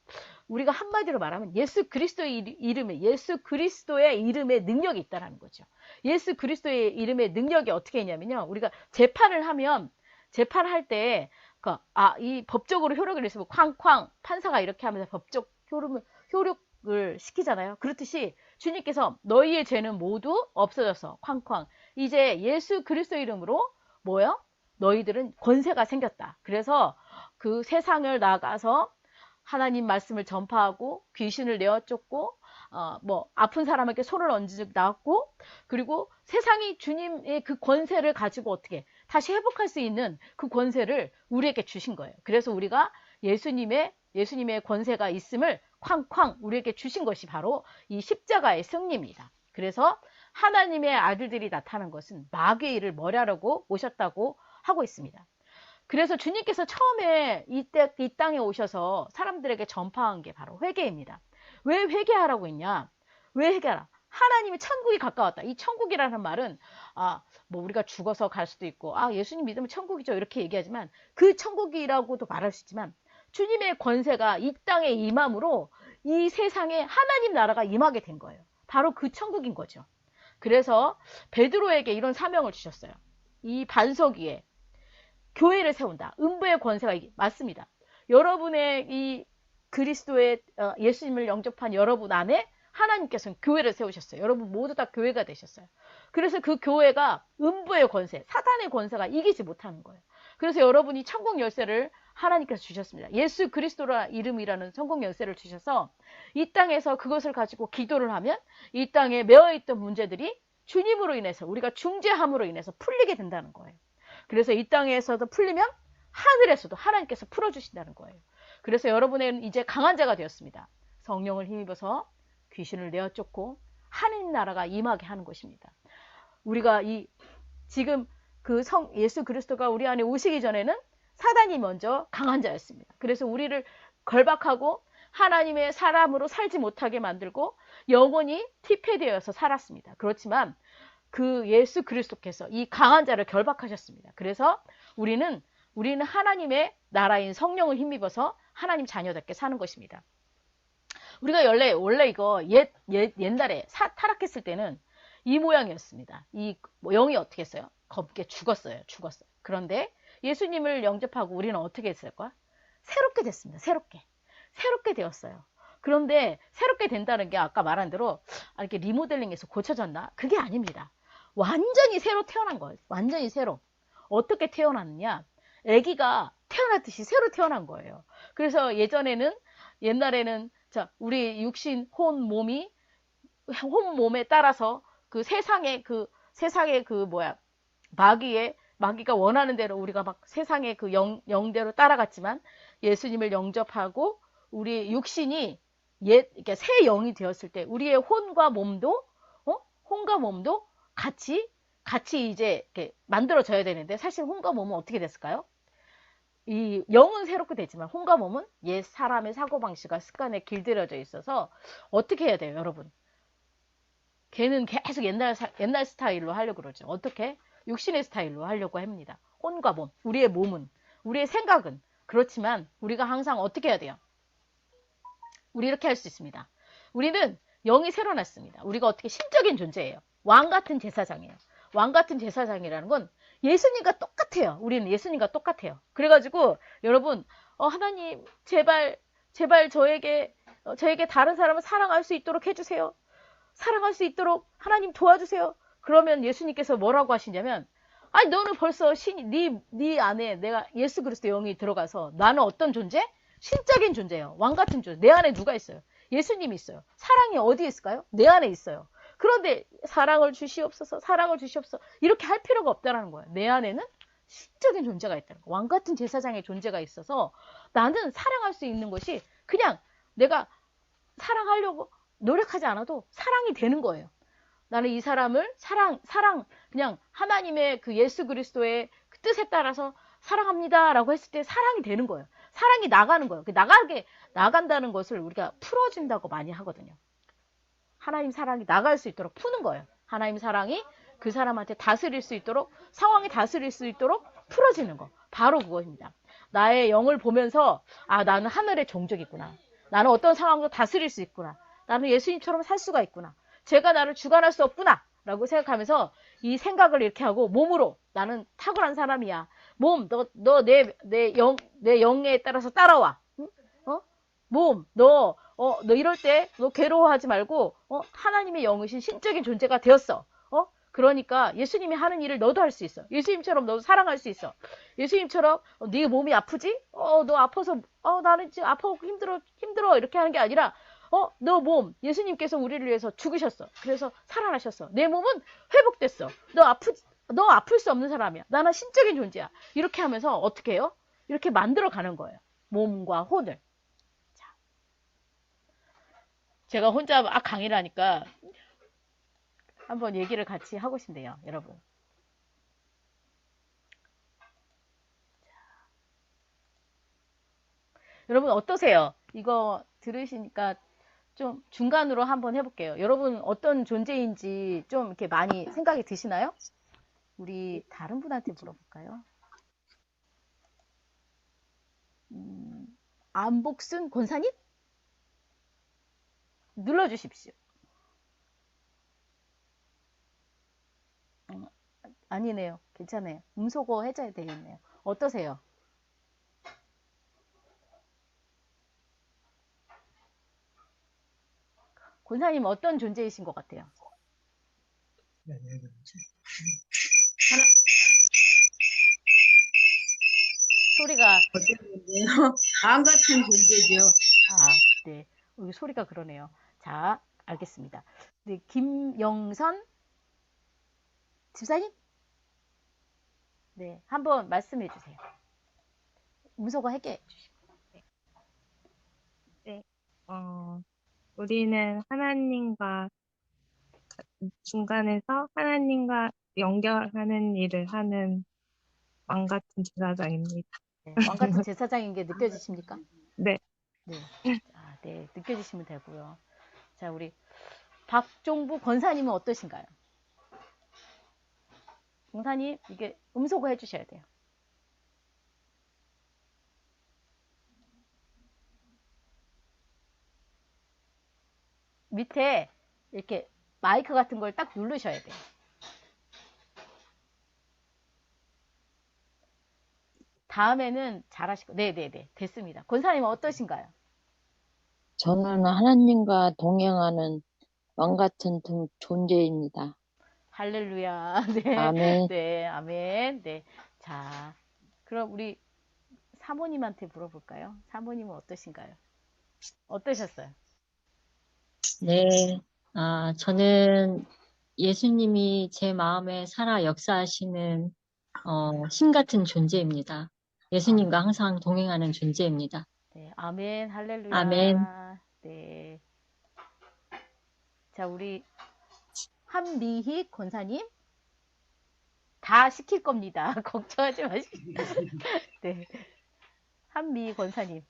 우리가 한마디로 말하면 예수 그리스도의 이름에 능력이 있다는 거죠. 예수 그리스도의 이름의 능력이 어떻게 있냐면요, 우리가 재판을 하면, 재판을 할 때 이 법적으로 효력을 있으면 쾅쾅 판사가 이렇게 하면서 법적 효력을 시키잖아요. 그렇듯이 주님께서 너희의 죄는 모두 없어져서 쾅쾅, 이제 예수 그리스도 이름으로 뭐요? 너희들은 권세가 생겼다. 그래서 그 세상을 나가서 하나님 말씀을 전파하고 귀신을 내어 쫓고 아픈 사람에게 손을 얹어 놨고, 그리고 세상이 주님의 그 권세를 가지고 어떻게 다시 회복할 수 있는 그 권세를 우리에게 주신 거예요. 그래서 우리가 예수님의 권세가 있음을 쾅쾅 우리에게 주신 것이 바로 이 십자가의 승리입니다. 그래서 하나님의 아들들이 나타난 것은 마귀의 일을 멸하려고 오셨다고 하고 있습니다. 그래서 주님께서 처음에 이 땅에 오셔서 사람들에게 전파한 게 바로 회개입니다. 왜 회개하라고 했냐? 왜 회개하라? 하나님이 천국이 가까웠다. 이 천국이라는 말은 우리가 죽어서 갈 수도 있고 예수님 믿으면 천국이죠 이렇게 얘기하지만, 그 천국이라고도 말할 수 있지만 주님의 권세가 이 땅에 임함으로 이 세상에 하나님 나라가 임하게 된 거예요. 바로 그 천국인 거죠. 그래서 베드로에게 이런 사명을 주셨어요. 이 반석 위에 교회를 세운다. 음부의 권세가 맞습니다. 여러분의 이 그리스도의 예수님을 영접한 여러분 안에 하나님께서는 교회를 세우셨어요. 여러분 모두 다 교회가 되셨어요. 그래서 그 교회가 음부의 권세, 사단의 권세가 이기지 못하는 거예요. 그래서 여러분이 천국 열쇠를 하나님께서 주셨습니다. 예수 그리스도라 이름이라는 천국 열쇠를 주셔서 이 땅에서 그것을 가지고 기도를 하면 이 땅에 매어있던 문제들이 주님으로 인해서, 우리가 중재함으로 인해서 풀리게 된다는 거예요. 그래서 이 땅에서도 풀리면 하늘에서도 하나님께서 풀어주신다는 거예요. 그래서 여러분은 이제 강한 자가 되었습니다. 성령을 힘입어서 귀신을 내어 쫓고 하나님 나라가 임하게 하는 것입니다. 우리가 지금 예수 그리스도가 우리 안에 오시기 전에는 사단이 먼저 강한 자였습니다. 그래서 우리를 결박하고 하나님의 사람으로 살지 못하게 만들고 영원히 티패되어서 살았습니다. 그렇지만 그 예수 그리스도께서 이 강한 자를 결박하셨습니다. 그래서 우리는 하나님의 나라인 성령을 힘입어서 하나님 자녀답게 사는 것입니다. 우리가 원래 이거 옛날에 타락했을 때는 이 모양이었습니다. 이 영이 어떻게 했어요? 검게 죽었어요. 그런데 예수님을 영접하고 우리는 어떻게 했을까? 새롭게 됐습니다. 새롭게 되었어요. 그런데 새롭게 된다는 게 아까 말한 대로 이렇게 리모델링해서 고쳐졌나? 그게 아닙니다. 완전히 새로 태어난 거예요. 완전히 새로. 어떻게 태어났느냐? 아기가 태어났듯이 새로 태어난 거예요. 그래서 옛날에는 우리 육신 혼 몸에 따라서 그 세상의 마귀가 원하는 대로 우리가 막 세상의 그 영대로 따라갔지만, 예수님을 영접하고 우리 육신이 이렇게 새 영이 되었을 때 우리의 혼과 몸도 같이 이제 이렇게 만들어져야 되는데, 사실 혼과 몸은 어떻게 됐을까요? 이 영은 새롭게 되지만 혼과 몸은 옛 사람의 사고방식과 습관에 길들여져 있어서 어떻게 해야 돼요, 여러분? 걔는 계속 옛날 스타일로 하려고 그러죠. 어떻게? 육신의 스타일로 하려고 합니다. 혼과 몸, 우리의 몸은, 우리의 생각은. 그렇지만 우리가 항상 어떻게 해야 돼요? 우리 이렇게 할 수 있습니다. 우리는 영이 새로 났습니다. 우리가 어떻게 신적인 존재예요. 왕 같은 제사장이에요. 왕 같은 제사장이라는 건 예수님과 똑같아요. 우리는 예수님과 똑같아요. 그래가지고 여러분, 하나님 제발 저에게 다른 사람을 사랑할 수 있도록 해주세요. 사랑할 수 있도록 하나님 도와주세요. 그러면 예수님께서 뭐라고 하시냐면, 아니 너는 벌써 네 안에 내가 예수 그리스도 영이 들어가서 나는 어떤 존재? 신적인 존재예요. 왕 같은 존재. 내 안에 누가 있어요? 예수님이 있어요. 사랑이 어디에 있을까요? 내 안에 있어요. 그런데 사랑을 주시옵소서, 사랑을 주시옵소서 이렇게 할 필요가 없다는 거예요. 내 안에는 신적인 존재가 있다는 거예요. 왕 같은 제사장의 존재가 있어서 나는 사랑할 수 있는 것이 그냥 내가 사랑하려고 노력하지 않아도 사랑이 되는 거예요. 나는 이 사람을 그냥 하나님의 그 예수 그리스도의 그 뜻에 따라서 사랑합니다 라고 했을 때 사랑이 되는 거예요. 사랑이 나가는 거예요. 나간다는 것을 우리가 풀어준다고 많이 하거든요. 하나님 사랑이 나갈 수 있도록 푸는 거예요. 하나님 사랑이 그 사람한테 다스릴 수 있도록, 상황이 다스릴 수 있도록 풀어지는 거. 바로 그것입니다. 나의 영을 보면서, 아, 나는 하늘의 종족이구나. 나는 어떤 상황도 다스릴 수 있구나. 나는 예수님처럼 살 수가 있구나. 제가 나를 주관할 수 없구나. 라고 생각하면서 이 생각을 이렇게 하고 몸으로 나는 탁월한 사람이야. 몸, 내 영에 따라서 따라와. 응? 몸, 너 이럴 때 너 괴로워하지 말고 하나님의 영이신 신적인 존재가 되었어. 그러니까 예수님이 하는 일을 너도 할 수 있어. 예수님처럼 너도 사랑할 수 있어. 예수님처럼 네 몸이 아프지? 너 아파서 나는 지금 아파서 힘들어 이렇게 하는 게 아니라 너 몸, 예수님께서 우리를 위해서 죽으셨어. 그래서 살아나셨어. 내 몸은 회복됐어. 너 아플 수 없는 사람이야. 나는 신적인 존재야. 이렇게 하면서 어떻게 해요? 이렇게 만들어 가는 거예요. 몸과 혼을. 제가 혼자 막 강의를 하니까 한번 얘기를 같이 하고 싶네요, 여러분. 여러분 어떠세요? 이거 들으시니까 좀 중간으로 한번 해볼게요. 여러분 어떤 존재인지 좀 이렇게 많이 생각이 드시나요? 우리 다른 분한테 물어볼까요? 안복순 권사님? 눌러주십시오. 아니네요. 괜찮아요. 음소거 해줘야 되겠네요. 어떠세요? 권사님 어떤 존재이신 것 같아요? 하나, 소리가, 어떤 존재요? 안 같은 존재죠. 네. 여기 소리가 그러네요. 자, 알겠습니다. 네, 김영선 집사님? 네, 한번 말씀해 주세요. 음소거 해게 해주시고. 네, 우리는 하나님과 중간에서 하나님과 연결하는 일을 하는 왕 같은 제사장입니다. 네, 왕 같은 제사장인 게 느껴지십니까? 네, 네. 네, 느껴지시면 되고요. 자, 우리 박종부 권사님은 어떠신가요? 권사님, 이게 음소거 해주셔야 돼요. 밑에 이렇게 마이크 같은 걸 딱 누르셔야 돼요. 다음에는 잘하시고, 네네네, 됐습니다. 권사님은 어떠신가요? 저는 하나님과 동행하는 왕 같은 존재입니다. 할렐루야. 네, 아멘. 네, 아멘. 네. 자, 그럼 우리 사모님한테 물어볼까요? 사모님은 어떠신가요? 어떠셨어요? 네, 저는 예수님이 제 마음에 살아 역사하시는 신 같은 존재입니다. 예수님과 항상 동행하는 존재입니다. 네, 아멘, 할렐루야. 아멘. 네. 자, 우리 한미희 권사님 다 시킬 겁니다. 걱정하지 마시고. 네, 한미희 권사님.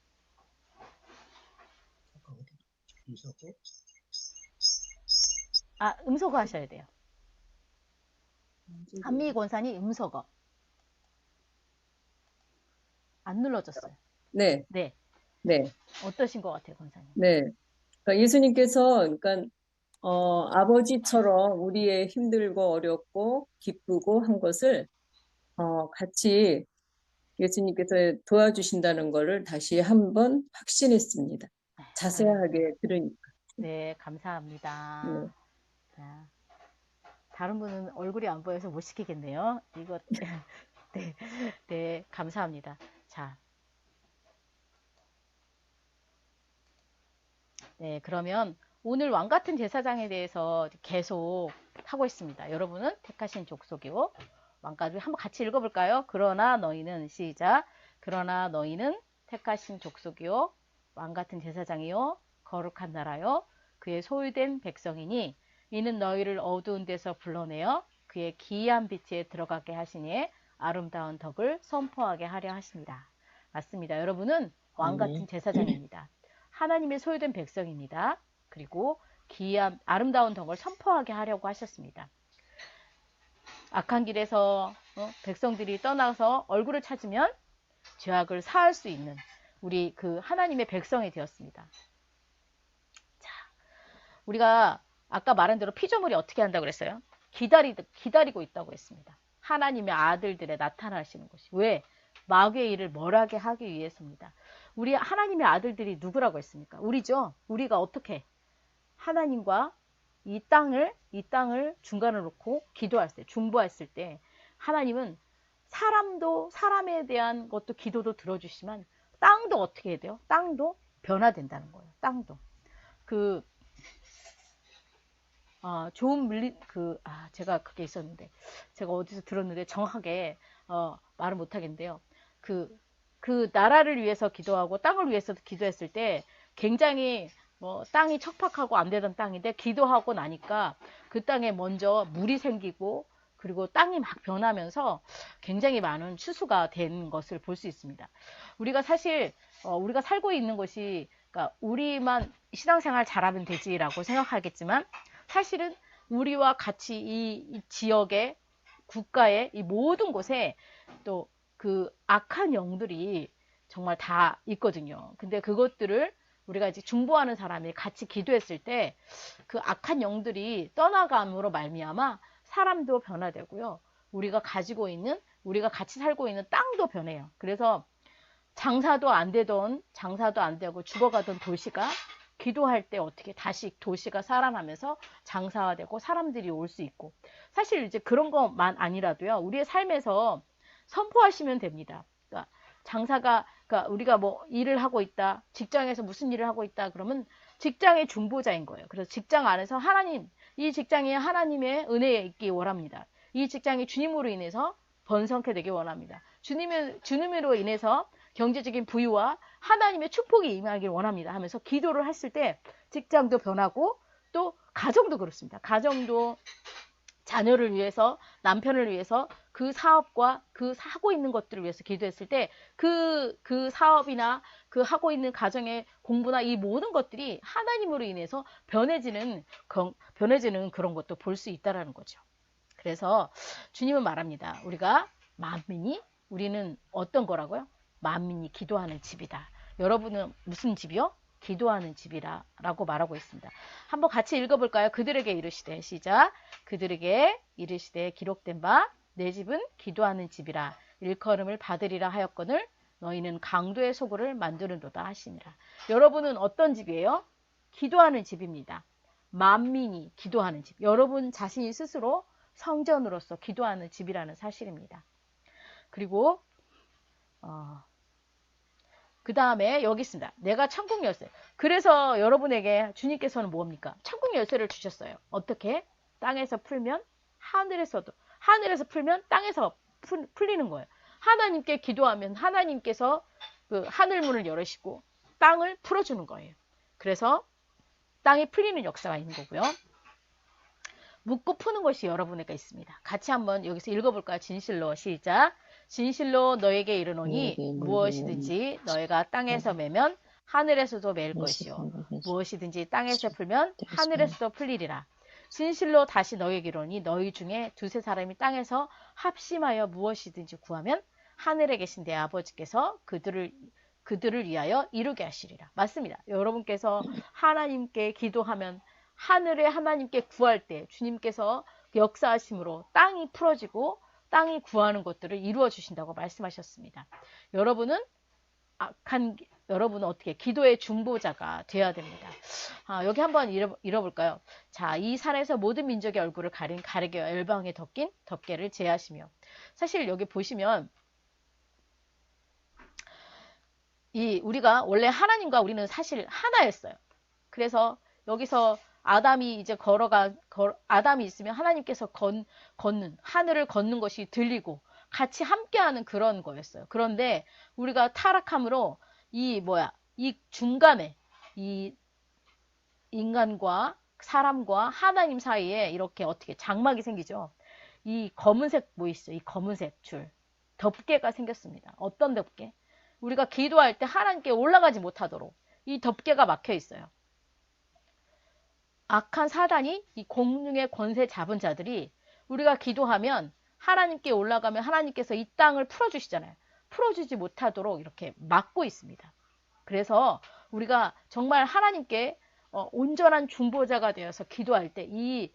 음소거 하셔야 돼요. 한미 권사님 음소거 안 눌러졌어요. 네, 네, 네, 어떠신 것 같아요, 권사님? 네. 그러니까 예수님께서 그러니까 아버지처럼 우리의 힘들고 어렵고 기쁘고 한 것을 같이 예수님께서 도와주신다는 것을 다시 한번 확신했습니다. 아, 자세하게 들으니까. 네, 감사합니다. 네. 자, 다른 분은 얼굴이 안 보여서 못 시키겠네요. 이거 네, 네, 감사합니다. 자, 네, 그러면 오늘 왕 같은 제사장에 대해서 계속 하고 있습니다. 여러분은 택하신 족속이요. 왕까지 한번 같이 읽어볼까요? 그러나 너희는 시작. 그러나 너희는 택하신 족속이요. 왕 같은 제사장이요. 거룩한 나라요. 그의 소유된 백성이니 이는 너희를 어두운 데서 불러내어 그의 기이한 빛에 들어가게 하시니 아름다운 덕을 선포하게 하려 하십니다. 맞습니다. 여러분은 왕 같은 제사장입니다. 하나님의 소유된 백성입니다. 그리고 기이한 아름다운 덕을 선포하게 하려고 하셨습니다. 악한 길에서 백성들이 떠나서 얼굴을 찾으면 죄악을 사할 수 있는 우리 그 하나님의 백성이 되었습니다. 자, 우리가 아까 말한 대로 피조물이 어떻게 한다고 그랬어요? 기다리고 있다고 했습니다. 하나님의 아들들의 나타나시는 것이. 왜? 마귀의 일을 멸하게 하기 위해서입니다. 우리 하나님의 아들들이 누구라고 했습니까? 우리죠. 우리가 어떻게 하나님과 이 땅을 중간을 놓고 기도했을 때, 중보했을 때 하나님은 사람에 대한 것도 기도도 들어주시지만 땅도 어떻게 해야 돼요? 땅도 변화된다는 거예요. 땅도. 제가 그게 있었는데, 제가 어디서 들었는데 정확하게 말을 못 하겠는데요. 그 나라를 위해서 기도하고 땅을 위해서 기도했을 때 굉장히 땅이 척박하고 안 되던 땅인데 기도하고 나니까 그 땅에 먼저 물이 생기고 그리고 땅이 막 변하면서 굉장히 많은 추수가 된 것을 볼 수 있습니다. 우리가 사실 우리가 살고 있는 것이 그러니까 우리만 신앙생활 잘하면 되지라고 생각하겠지만 사실은 우리와 같이 이 지역에 국가의 이 모든 곳에 또 그 악한 영들이 정말 다 있거든요. 근데 그것들을 우리가 이제 중보하는 사람이 같이 기도했을 때 그 악한 영들이 떠나감으로 말미암아 사람도 변화되고요. 우리가 같이 살고 있는 땅도 변해요. 그래서 장사도 안 되고 죽어가던 도시가 기도할 때 어떻게 다시 도시가 살아나면서 장사화되고 사람들이 올 수 있고 사실 이제 그런 것만 아니라도요. 우리의 삶에서 선포하시면 됩니다. 그러니까 우리가 뭐 일을 하고 있다. 직장에서 무슨 일을 하고 있다. 그러면 직장의 중보자인 거예요. 그래서 직장 안에서 이 직장에 하나님의 은혜 있기 원합니다. 이 직장이 주님으로 인해서 번성케 되기 원합니다. 주님으로 인해서 경제적인 부유와 하나님의 축복이 임하길 원합니다. 하면서 기도를 했을 때 직장도 변하고 또 가정도 그렇습니다. 가정도 자녀를 위해서 남편을 위해서 그 사업과 그 하고 있는 것들을 위해서 기도했을 때 그 사업이나 그 하고 있는 가정의 공부나 이 모든 것들이 하나님으로 인해서 변해지는 그런 것도 볼 수 있다라는 거죠. 그래서 주님은 말합니다. 우리는 어떤 거라고요? 만민이 기도하는 집이다. 여러분은 무슨 집이요? 기도하는 집이라고 말하고 있습니다. 한번 같이 읽어볼까요? 그들에게 이르시되 시작. 그들에게 이르시되 기록된 바 내 집은 기도하는 집이라 일컬음을 받으리라 하였거늘 너희는 강도의 소굴을 만드는도다 하시니라. 여러분은 어떤 집이에요? 기도하는 집입니다. 만민이 기도하는 집. 여러분 자신이 스스로 성전으로서 기도하는 집이라는 사실입니다. 그리고 그 다음에 여기 있습니다. 내가 천국 열쇠. 그래서 여러분에게 주님께서는 뭡니까? 천국 열쇠를 주셨어요. 어떻게? 땅에서 풀면 하늘에서 풀면 땅에서 풀리는 거예요. 하나님께 기도하면 하나님께서 그 하늘문을 열으시고 땅을 풀어주는 거예요. 그래서 땅이 풀리는 역사가 있는 거고요. 묻고 푸는 것이 여러분에게 있습니다. 같이 한번 여기서 읽어볼까요? 진실로 시작. 진실로 너에게 이르노니 무엇이든지 너희가 땅에서 매면 하늘에서도 매일 것이요 무엇이든지 땅에서 풀면 하늘에서도 풀리리라. 진실로 다시 너희에게 이르노니 너희 중에 두세 사람이 땅에서 합심하여 무엇이든지 구하면 하늘에 계신 내 아버지께서 그들을 위하여 이루게 하시리라. 맞습니다. 여러분께서 하나님께 기도하면 하늘에 하나님께 구할 때 주님께서 역사하심으로 땅이 풀어지고 땅이 구하는 것들을 이루어 주신다고 말씀하셨습니다. 여러분은 어떻게 기도의 중보자가 되어야 됩니다. 여기 한번 읽어볼까요? 자, 이 산에서 모든 민족의 얼굴을 가린 가르개와 열방에 덮긴 덮개를 제하시며. 사실 여기 보시면 우리가 원래 하나님과 우리는 사실 하나였어요. 그래서 여기서 아담이 이제 아담이 있으면 하나님께서 걷는 하늘을 걷는 것이 들리고 같이 함께하는 그런 거였어요. 그런데 우리가 타락함으로 이 중간에 이 인간과 사람과 하나님 사이에 이렇게 어떻게 장막이 생기죠. 이 검은색 있어요? 이 검은색 줄 덮개가 생겼습니다. 어떤 덮개? 우리가 기도할 때 하나님께 올라가지 못하도록 이 덮개가 막혀 있어요. 악한 사단이 이 공중의 권세 잡은 자들이 우리가 기도하면 하나님께 올라가면 하나님께서 이 땅을 풀어주시잖아요. 풀어주지 못하도록 이렇게 막고 있습니다. 그래서 우리가 정말 하나님께 온전한 중보자가 되어서 기도할 때 이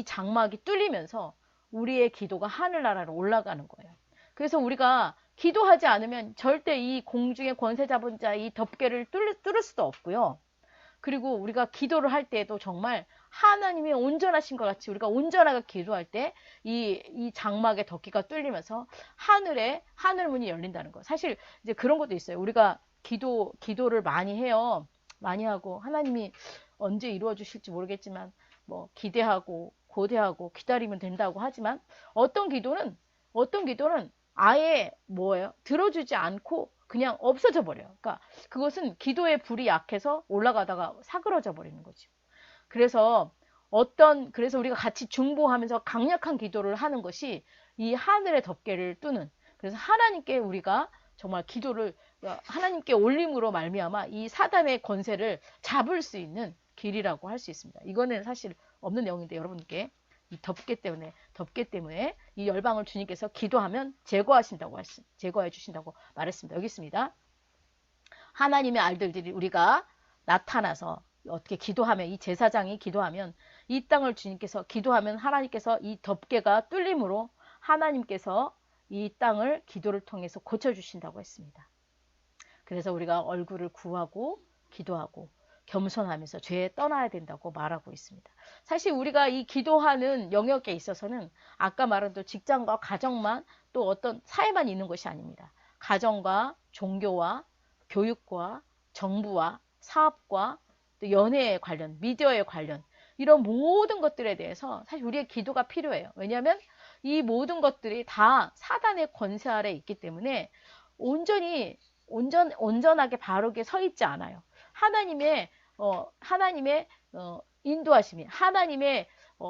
장막이 뚫리면서 우리의 기도가 하늘나라로 올라가는 거예요. 그래서 우리가 기도하지 않으면 절대 이 공중의 권세 잡은 자 이 덮개를 뚫을 수도 없고요. 그리고 우리가 기도를 할 때에도 정말 하나님이 온전하신 것 같이 우리가 온전하게 기도할 때 이 장막의 덮개가 뚫리면서 하늘 문이 열린다는 거. 사실 이제 그런 것도 있어요. 우리가 기도를 많이 해요. 많이 하고 하나님이 언제 이루어 주실지 모르겠지만 뭐 기대하고 고대하고 기다리면 된다고 하지만 어떤 기도는 아예 들어주지 않고 그냥 없어져 버려요. 그러니까 그것은 기도의 불이 약해서 올라가다가 사그러져 버리는 거죠. 그래서 우리가 같이 중보하면서 강력한 기도를 하는 것이 이 하늘의 덮개를 뚫는. 그래서 하나님께 우리가 정말 기도를 하나님께 올림으로 말미암아 이 사단의 권세를 잡을 수 있는 길이라고 할 수 있습니다. 이거는 사실 없는 내용인데 여러분께 이 덮개 때문에 이 열방을 주님께서 기도하면 제거해 주신다고 말했습니다. 여기 있습니다. 하나님의 아들들이 우리가 나타나서 어떻게 기도하면 이 제사장이 기도하면 이 땅을 주님께서 기도하면 하나님께서 이 덮개가 뚫림으로 하나님께서 이 땅을 기도를 통해서 고쳐주신다고 했습니다. 그래서 우리가 얼굴을 구하고 기도하고 겸손하면서 죄에 떠나야 된다고 말하고 있습니다. 사실 우리가 이 기도하는 영역에 있어서는 아까 말한 또 직장과 가정만 또 어떤 사회만 있는 것이 아닙니다. 가정과 종교와 교육과 정부와 사업과 또 연애에 관련, 미디어에 관련 이런 모든 것들에 대해서 사실 우리의 기도가 필요해요. 왜냐하면 이 모든 것들이 다 사단의 권세 아래 있기 때문에 온전하게 바르게 서 있지 않아요. 하나님의 인도하심이, 하나님의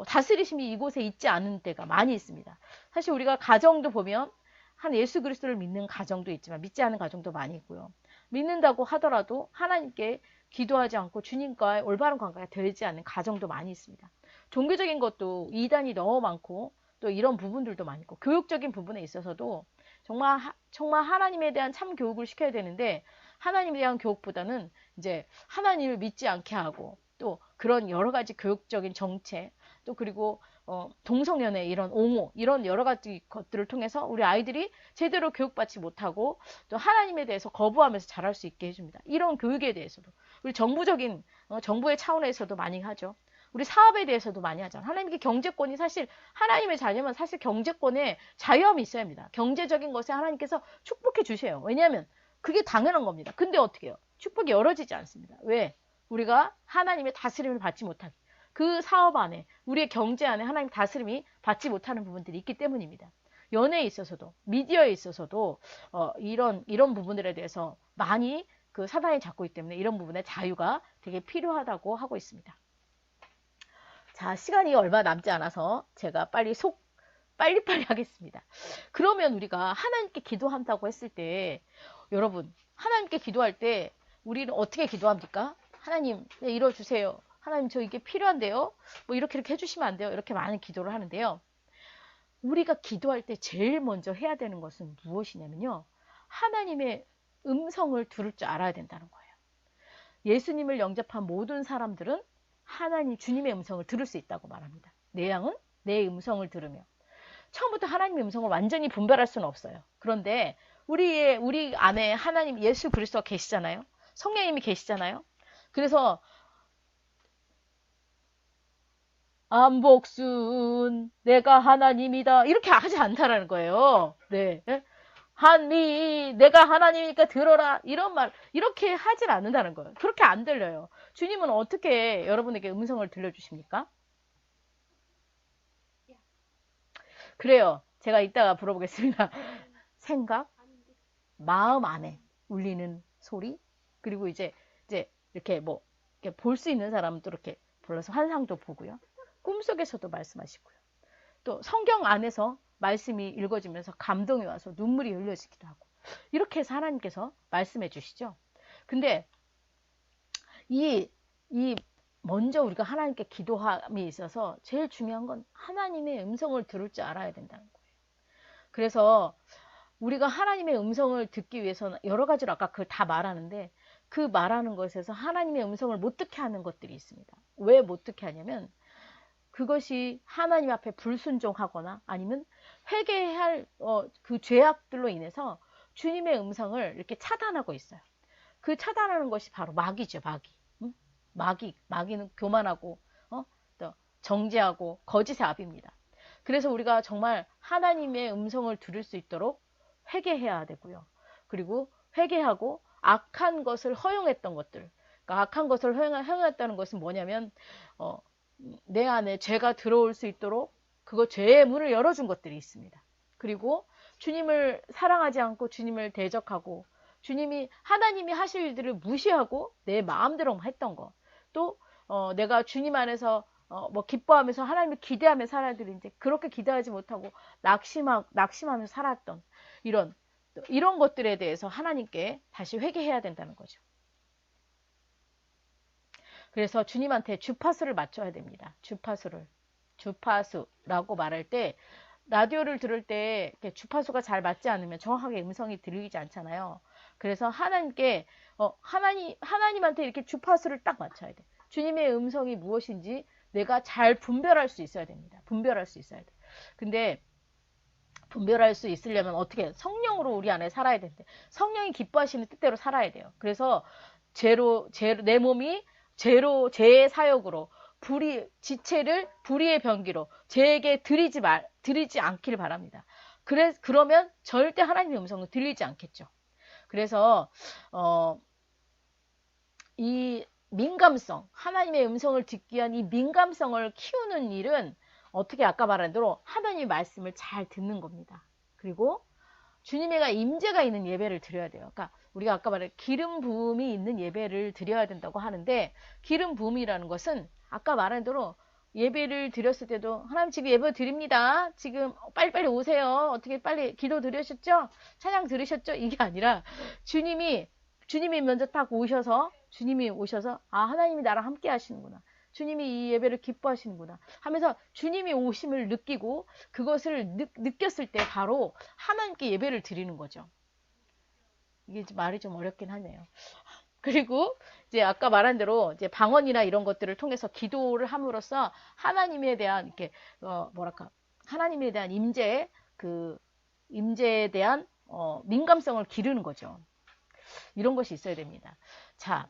다스리심이 이곳에 있지 않은 때가 많이 있습니다. 사실 우리가 가정도 보면 한 예수 그리스도를 믿는 가정도 있지만 믿지 않은 가정도 많이 있고요. 믿는다고 하더라도 하나님께 기도하지 않고 주님과의 올바른 관계가 되지 않는 가정도 많이 있습니다. 종교적인 것도 이단이 너무 많고 또 이런 부분들도 많이 있고 교육적인 부분에 있어서도 정말 하나님에 대한 참 교육을 시켜야 되는데 하나님에 대한 교육보다는 이제 하나님을 믿지 않게 하고 또 그런 여러 가지 교육적인 정책 또 그리고 동성연애 이런 옹호 이런 여러 가지 것들을 통해서 우리 아이들이 제대로 교육받지 못하고 또 하나님에 대해서 거부하면서 자랄 수 있게 해줍니다. 이런 교육에 대해서도 우리 정부의 차원에서도 많이 하죠. 우리 사업에 대해서도 많이 하잖아요. 하나님께 경제권이 사실 하나님의 자녀면 사실 경제권에 자유함이 있어야 합니다. 경제적인 것에 하나님께서 축복해 주세요. 왜냐하면 그게 당연한 겁니다. 근데 어떻게 해요? 축복이 열어지지 않습니다. 왜? 우리가 하나님의 다스림을 받지 못하기. 그 사업 안에 우리의 경제 안에 하나님 다스림이 받지 못하는 부분들이 있기 때문입니다. 연애에 있어서도 미디어에 있어서도 이런 부분들에 대해서 많이 그 사단이 잡고 있기 때문에 이런 부분에 자유가 되게 필요하다고 하고 있습니다. 자, 시간이 얼마 남지 않아서 제가 빨리빨리 하겠습니다. 그러면 우리가 하나님께 기도한다고 했을 때 여러분 하나님께 기도할 때 우리는 어떻게 기도합니까? 하나님 이뤄주세요. 하나님 저 이게 필요한데요. 뭐 이렇게 해주시면 안 돼요. 이렇게 많은 기도를 하는데요. 우리가 기도할 때 제일 먼저 해야 되는 것은 무엇이냐면요. 하나님의 음성을 들을 줄 알아야 된다는 거예요. 예수님을 영접한 모든 사람들은 하나님 주님의 음성을 들을 수 있다고 말합니다. 내 양은 내 음성을 들으며. 처음부터 하나님의 음성을 완전히 분별할 수는 없어요. 그런데 우리 안에 하나님 예수 그리스도가 계시잖아요. 성령님이 계시잖아요. 그래서 안복순 내가 하나님이다 이렇게 하지 않다라는 거예요. 네. 한미 내가 하나님이니까 들어라 이런 말 이렇게 하질 않는다는 거예요. 그렇게 안 들려요. 주님은 어떻게 여러분에게 음성을 들려주십니까? 그래요. 제가 이따가 물어보겠습니다. 생각, 마음 안에 울리는 소리, 그리고 이제 이렇게 뭐 이렇게 볼 수 있는 사람도 이렇게 불러서 환상도 보고요. 꿈속에서도 말씀하시고요. 또 성경 안에서 말씀이 읽어지면서 감동이 와서 눈물이 흘려지기도 하고 이렇게 해서 하나님께서 말씀해 주시죠. 근데 이 먼저 우리가 하나님께 기도함이 있어서 제일 중요한 건 하나님의 음성을 들을 줄 알아야 된다는 거예요. 그래서 우리가 하나님의 음성을 듣기 위해서는 여러 가지로 아까 그걸 다 말하는데 그 말하는 것에서 하나님의 음성을 못 듣게 하는 것들이 있습니다. 왜 못 듣게 하냐면 그것이 하나님 앞에 불순종하거나 아니면 회개해야 할 그 죄악들로 인해서 주님의 음성을 이렇게 차단하고 있어요. 그 차단하는 것이 바로 마귀죠, 마귀. 응? 마귀는 교만하고 또 정죄하고 거짓의 압입니다. 그래서 우리가 정말 하나님의 음성을 들을 수 있도록 회개해야 되고요. 그리고 회개하고 악한 것을 허용했던 것들, 그러니까 악한 것을 허용했다는 것은 뭐냐면 내 안에 죄가 들어올 수 있도록 그거 죄의 문을 열어준 것들이 있습니다. 그리고 주님을 사랑하지 않고 주님을 대적하고 하나님이 하실 일들을 무시하고 내 마음대로 했던 거. 또 내가 주님 안에서 뭐 기뻐하면서 하나님을 기대하며 살아야 되는데 그렇게 기대하지 못하고 낙심하며 살았던 이런 것들에 대해서 하나님께 다시 회개해야 된다는 거죠. 그래서 주님한테 주파수를 맞춰야 됩니다. 주파수라고 말할 때 라디오를 들을 때 주파수가 잘 맞지 않으면 정확하게 음성이 들리지 않잖아요. 그래서 하나님한테 이렇게 주파수를 딱 맞춰야 돼. 주님의 음성이 무엇인지 내가 잘 분별할 수 있어야 됩니다. 분별할 수 있어야 돼. 근데 분별할 수 있으려면 어떻게 성령으로 우리 안에 살아야 되는데 성령이 기뻐하시는 뜻대로 살아야 돼요. 그래서 내 몸이 죄의 사역으로 지체를 불의의 병기로 죄에게 드리지 않기를 바랍니다. 그러면 절대 하나님의 음성을 들리지 않겠죠. 그래서 이 민감성, 하나님의 음성을 듣기 위한 이 민감성을 키우는 일은 어떻게 아까 말한 대로 하나님의 말씀을 잘 듣는 겁니다. 그리고 주님의 임재가 있는 예배를 드려야 돼요. 그러니까 우리가 아까 말한 기름 부음이 있는 예배를 드려야 된다고 하는데 기름 부음이라는 것은 아까 말한 대로 예배를 드렸을 때도 하나님 지금 예배 드립니다. 지금 빨리빨리 오세요. 어떻게 빨리 기도 드리셨죠? 찬양 들으셨죠? 이게 아니라 주님이 먼저 딱 오셔서 하나님이 나랑 함께 하시는구나. 주님이 이 예배를 기뻐하시는구나 하면서 주님이 오심을 느끼고 그것을 느꼈을 때 바로 하나님께 예배를 드리는 거죠. 이게 말이 좀 어렵긴 하네요. 그리고 이제 아까 말한 대로 이제 방언이나 이런 것들을 통해서 기도를 함으로써 하나님에 대한 하나님에 대한 임재에 대한 민감성을 기르는 거죠. 이런 것이 있어야 됩니다. 자,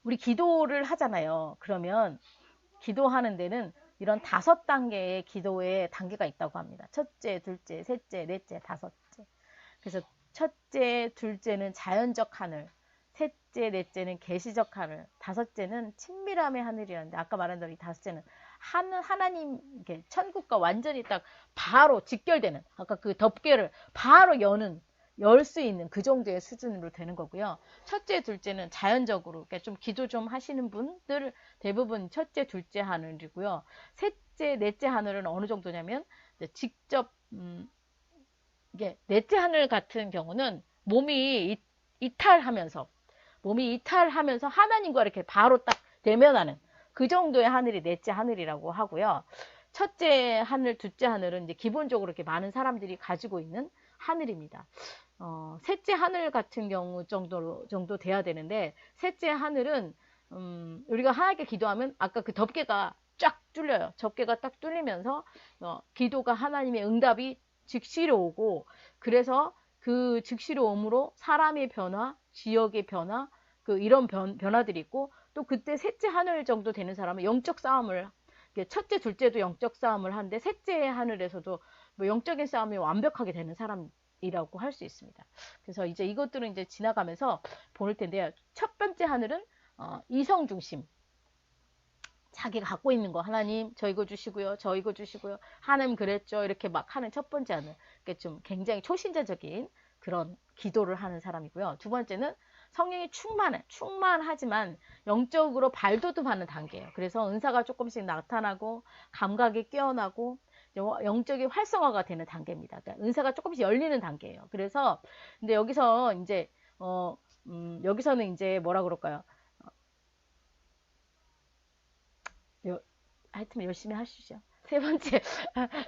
우리 기도를 하잖아요. 그러면 기도하는 데는 이런 5단계의 기도의 단계가 있다고 합니다. 첫째, 둘째, 셋째, 넷째, 다섯째. 그래서 첫째, 둘째는 자연적 하늘, 셋째, 넷째는 계시적 하늘, 다섯째는 친밀함의 하늘이라는데 아까 말한 대로 이 다섯째는 하나님 천국과 완전히 딱 바로 직결되는 아까 그 덮개를 바로 열 수 있는 그 정도의 수준으로 되는 거고요. 첫째, 둘째는 자연적으로 그러니까 좀 기도 좀 하시는 분들 대부분 첫째, 둘째 하늘이고요. 셋째, 넷째 하늘은 어느 정도냐면 직접 이게 넷째 하늘 같은 경우는 몸이 이탈하면서 하나님과 이렇게 바로 딱 대면하는 그 정도의 하늘이 넷째 하늘이라고 하고요. 첫째 하늘, 둘째 하늘은 이제 기본적으로 이렇게 많은 사람들이 가지고 있는 하늘입니다. 셋째 하늘 같은 경우 정도 돼야 되는데, 셋째 하늘은, 우리가 하나님께 기도하면 아까 그 덮개가 쫙 뚫려요. 덮개가 딱 뚫리면서, 기도가 하나님의 응답이 즉시로 오고, 그래서 그 즉시로 오므로 사람의 변화, 지역의 변화, 이런 변화들이 있고, 또 그때 셋째 하늘 정도 되는 사람은 영적 싸움을, 첫째, 둘째도 영적 싸움을 하는데, 셋째 하늘에서도 뭐 영적인 싸움이 완벽하게 되는 사람이라고 할 수 있습니다. 그래서 이제 이것들은 이제 지나가면서 볼 텐데요. 첫 번째 하늘은 이성 중심. 자기가 갖고 있는 거, 하나님 저 이거 주시고요, 저 이거 주시고요, 하나님 그랬죠, 이렇게 막 하는 첫 번째 하늘. 좀 굉장히 초신자적인 그런 기도를 하는 사람이고요. 두 번째는 성령이 충만하지만 영적으로 발돋움하는 단계예요. 그래서 은사가 조금씩 나타나고 감각이 깨어나고 영적인 활성화가 되는 단계입니다. 그러니까 은사가 조금씩 열리는 단계예요. 그래서 근데 여기서 이제 여기서는 이제 뭐라 그럴까요? 하여튼 열심히 하시죠. 세 번째,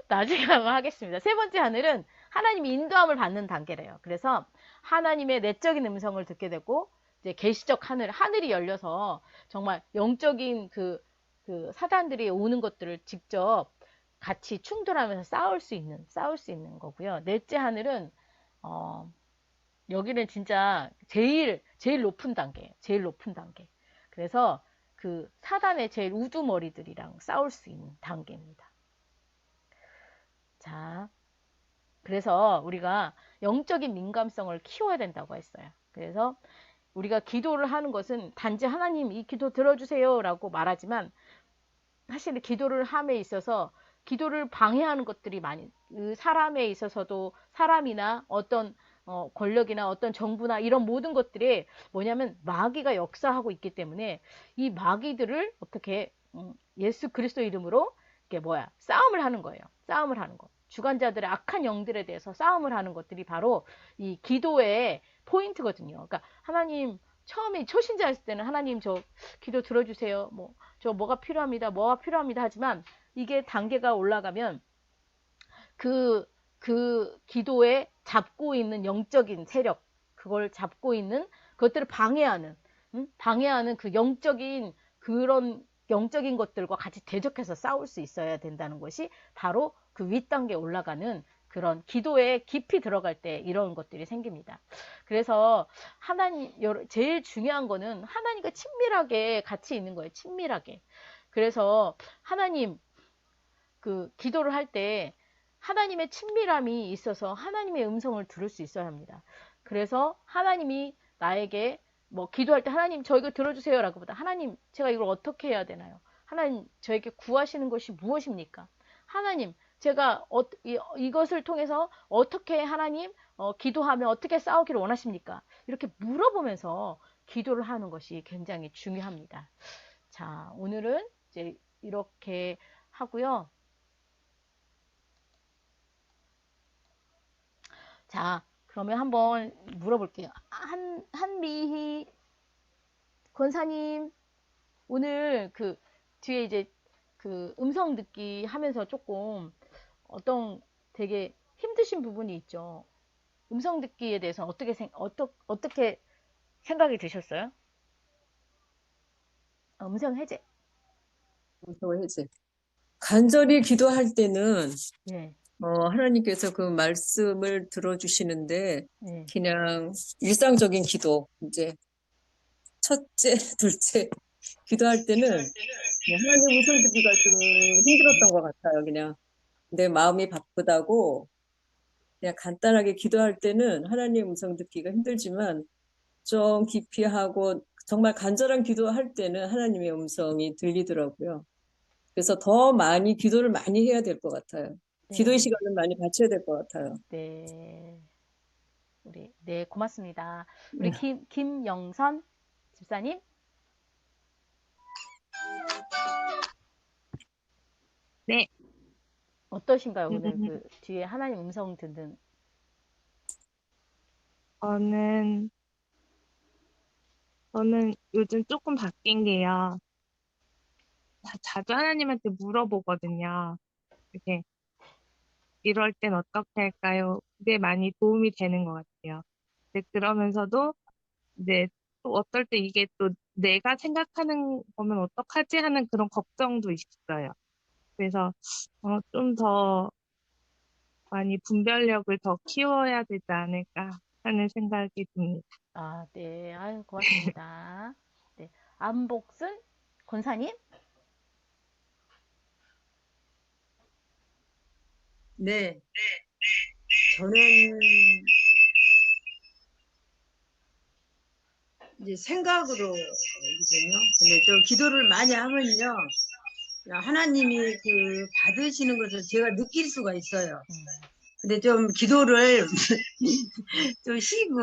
나중에 한번 하겠습니다. 세 번째 하늘은 하나님이 인도함을 받는 단계래요. 그래서 하나님의 내적인 음성을 듣게 되고, 이제 계시적 하늘이 열려서 정말 영적인 그 사단들이 오는 것들을 직접 같이 충돌하면서 싸울 수 있는 거고요. 넷째 하늘은, 여기는 진짜 제일 높은 단계예요. 제일 높은 단계. 그래서 사단의 제일 우두머리들이랑 싸울 수 있는 단계입니다. 자, 그래서 우리가 영적인 민감성을 키워야 된다고 했어요. 그래서 우리가 기도를 하는 것은 단지 하나님 이 기도 들어주세요 라고 말하지만, 사실 기도를 함에 있어서 기도를 방해하는 것들이 많이, 사람에 있어서도 사람이나 어떤 권력이나 어떤 정부나 이런 모든 것들이 뭐냐면 마귀가 역사하고 있기 때문에 이 마귀들을 어떻게 예수 그리스도 이름으로 이게 싸움을 하는 거예요. 싸움을 하는 거. 주관자들의 악한 영들에 대해서 싸움을 하는 것들이 바로 이 기도의 포인트거든요. 그러니까 하나님 처음에 초신자 했을 때는 하나님 저 기도 들어주세요. 저 뭐가 필요합니다 하지만 이게 단계가 올라가면 그 기도에 잡고 있는 영적인 세력, 그걸 잡고 있는 그것들을 방해하는 그 그런 영적인 것들과 같이 대적해서 싸울 수 있어야 된다는 것이 바로 그 윗단계에 올라가는 그런 기도에 깊이 들어갈 때 이런 것들이 생깁니다. 그래서 제일 중요한 거는 하나님과 친밀하게 같이 있는 거예요. 친밀하게. 그래서 하나님, 기도를 할 때 하나님의 친밀함이 있어서 하나님의 음성을 들을 수 있어야 합니다. 그래서 하나님이 나에게 기도할 때 하나님 저 이거 들어주세요 라고보다 하나님 제가 이걸 어떻게 해야 되나요? 하나님 저에게 구하시는 것이 무엇입니까? 하나님 제가 이것을 통해서 어떻게 하나님 기도하면 어떻게 싸우기를 원하십니까? 이렇게 물어보면서 기도를 하는 것이 굉장히 중요합니다. 자, 오늘은 이제 이렇게 하고요. 자, 그러면 한번 물어볼게요. 한미희 권사님, 오늘 뒤에 이제 음성 듣기 하면서 조금 되게 힘드신 부분이 있죠. 음성 듣기에 대해서 어떻게 생각이 드셨어요? 음성 해제. 해제. 간절히 기도할 때는 네, 하나님께서 그 말씀을 들어주시는데 네, 그냥 일상적인 기도, 이제 첫째, 둘째 기도할 때는 하나님 음성 듣기가 좀 힘들었던 것 같아요. 그냥 내 마음이 바쁘다고 그냥 간단하게 기도할 때는 하나님 음성 듣기가 힘들지만 좀 깊이 하고 정말 간절한 기도할 때는 하나님의 음성이 들리더라고요. 그래서 더 많이 기도를 많이 해야 될 것 같아요. 기도의 네, 시간을 많이 바쳐야 될 것 같아요. 네. 네, 고맙습니다. 우리 김영선 집사님, 네, 어떠신가요? 오늘 음, 뒤에 하나님 음성 듣는. 저는 요즘 조금 바뀐 게요. 자주 하나님한테 물어보거든요. 이렇게 이럴 땐 어떻게 할까요? 그게 많이 도움이 되는 것 같아요. 근데 그러면서도 이제 또 어떨 때 이게 또 내가 생각하는 거면 어떡하지 하는 그런 걱정도 있어요. 그래서 좀 더 많이 분별력을 더 키워야 되지 않을까 하는 생각이 듭니다. 아, 네. 아유, 고맙습니다. 네. 안복순 권사님? 네, 저는 이제 생각으로거든요. 근데 좀 기도를 많이 하면요, 하나님이 그 받으시는 것을 제가 느낄 수가 있어요. 근데 좀 기도를 좀 쉬고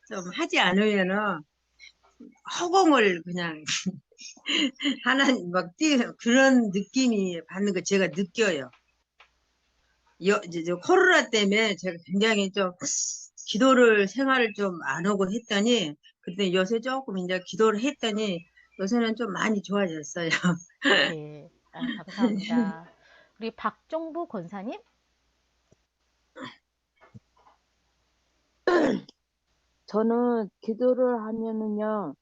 좀 하지 않으면은 허공을 그냥 하나님 막 그런 느낌이 받는 거 제가 느껴요. 이제 저 코로나 때문에 제가 굉장히 좀 기도를 생활을 좀 안 하고 했더니 근데 요새 조금 이제 기도를 했더니 요새는 좀 많이 좋아졌어요. 네. 아, 감사합니다. 우리 박종부 권사님? 저는 기도를 하면은요,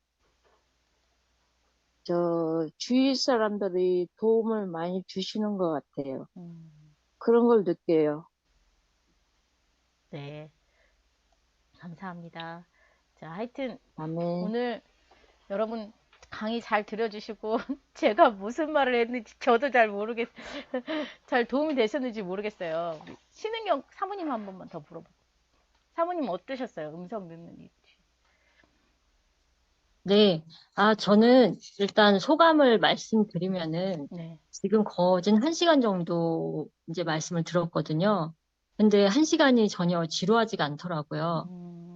주위 사람들이 도움을 많이 주시는 것 같아요. 음, 그런 걸 느껴요. 네. 감사합니다. 자, 하여튼 아멘. 오늘 여러분 강의 잘 들어주시고 제가 무슨 말을 했는지 저도 잘 잘 도움이 되셨는지 모르겠어요. 우리 신은경 사모님 한 번만 더 물어볼게요. 사모님 어떠셨어요? 음성 듣는 일. 네. 저는 일단 소감을 말씀드리면은 네. 지금 거진 1시간 정도 이제 말씀을 들었거든요. 근데 1시간이 전혀 지루하지가 않더라고요.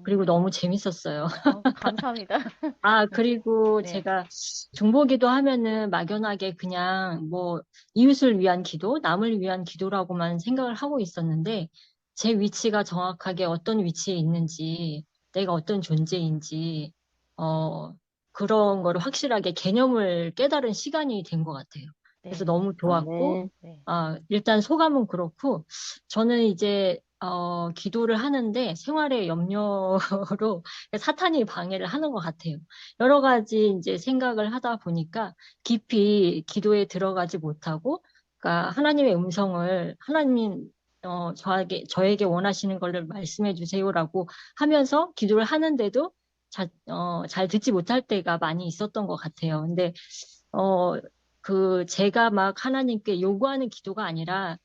그리고 너무 재밌었어요. 감사합니다. 그리고 네. 제가 중보기도 하면은 막연하게 그냥 뭐 이웃을 위한 기도, 남을 위한 기도라고만 생각을 하고 있었는데 제 위치가 정확하게 어떤 위치에 있는지, 내가 어떤 존재인지, 어, 그런 거를 확실하게 개념을 깨달은 시간이 된 것 같아요. 그래서 네. 너무 좋았고, 아멘. 네. 일단 소감은 그렇고, 저는 이제, 기도를 하는데 생활의 염려로 사탄이 방해를 하는 것 같아요. 여러 가지 이제 생각을 하다 보니까 깊이 기도에 들어가지 못하고, 그러니까 하나님의 음성을 하나님 저에게 원하시는 것을 말씀해 주세요라고 하면서 기도를 하는데도 잘 듣지 못할 때가 많이 있었던 것 같아요. 근데 어, 제가 막 하나님께 요구하는 기도가 아니라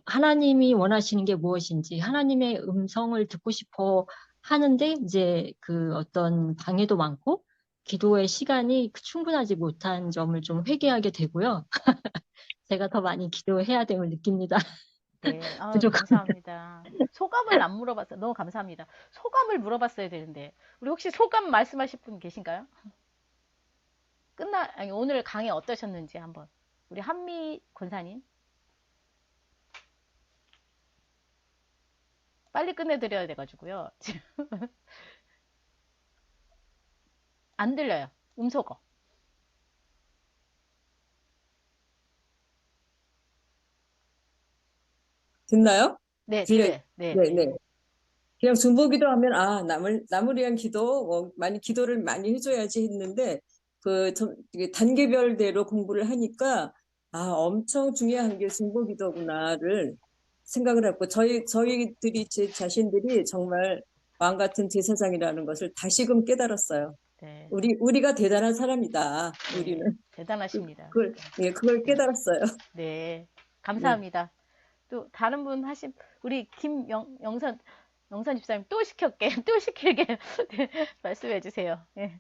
하나님이 원하시는 게 무엇인지 하나님의 음성을 듣고 싶어 하는데 이제 그 어떤 방해도 많고 기도의 시간이 충분하지 못한 점을 좀 회개하게 되고요. 제가 더 많이 기도해야 됨을 느낍니다. 네. 부족합니다. 감사합니다. 소감을 안 물어봤어요. 너무 감사합니다. 소감을 물어봤어야 되는데. 우리 혹시 소감 말씀하실 분 계신가요? 아니, 오늘 강의 어떠셨는지 한번. 우리 한미 권사님. 빨리 끝내드려야 돼가지고요. 지금 안 들려요. 음소거. 듣나요? 네, 들려요? 들려요. 네, 네, 네. 네. 그냥 중보기도 하면 남을 위한 기도, 많이 기도를 많이 해줘야지 했는데 이게 단계별대로 공부를 하니까 엄청 중요한 게 중보기도구나를 생각을 했고 저희들이 제 자신들이 정말 왕 같은 제사장이라는 것을 다시금 깨달았어요. 네, 우리가 대단한 사람이다. 네. 우리는 대단하십니다. 그걸 네, 깨달았어요. 네. 네. 감사합니다. 또 다른 분 우리 영선 집사님 또 시킬게. 또 시킬게. 네, 말씀해 주세요. 네.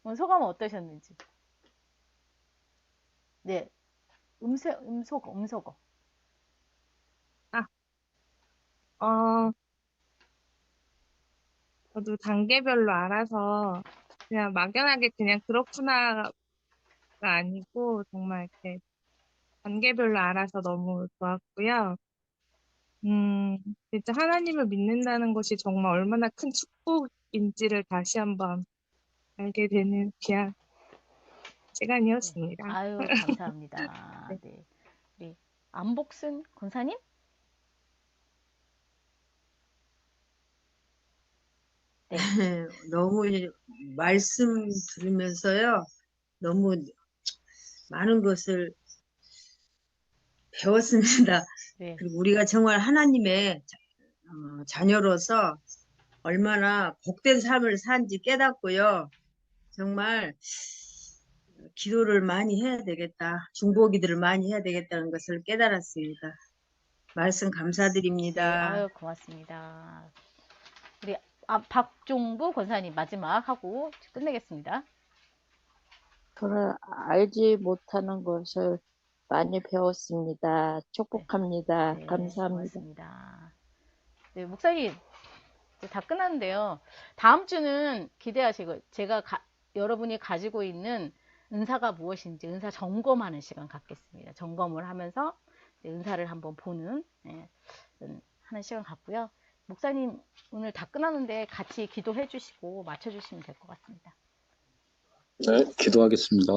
오늘 소감은 어떠셨는지. 네. 음소거. 아, 어, 저도 단계별로 알아서 그냥 막연하게 그냥 그렇구나가 아니고 정말 이렇게 단계별로 알아서 너무 좋았고요. 진짜 하나님을 믿는다는 것이 정말 얼마나 큰 축복인지를 다시 한번 알게 되는 귀한 시간이었습니다. 아유, 감사합니다. 네. 네. 우리 안복순 권사님? 네. 너무 말씀 들으면서요. 너무 많은 것을 배웠습니다. 네. 그리고 우리가 정말 하나님의 자녀로서 얼마나 복된 삶을 산지 깨닫고요. 정말 기도를 많이 해야 되겠다. 중보기도를 많이 해야 되겠다는 것을 깨달았습니다. 말씀 네. 감사드립니다. 아유, 고맙습니다. 우리 박종부 권사님 마지막 하고 끝내겠습니다. 저는 알지 못하는 것을 많이 배웠습니다. 축복합니다. 네, 감사합니다. 고맙습니다. 네, 목사님, 이제 다 끝났는데요. 다음 주는 기대하시고, 제가 여러분이 가지고 있는 은사가 무엇인지 은사 점검하는 시간 갖겠습니다. 점검을 하면서 이제 은사를 한번 보는, 하는 시간 갖고요. 목사님, 오늘 다 끝났는데 같이 기도해 주시고 맞춰주시면 될 것 같습니다. 네, 기도하겠습니다.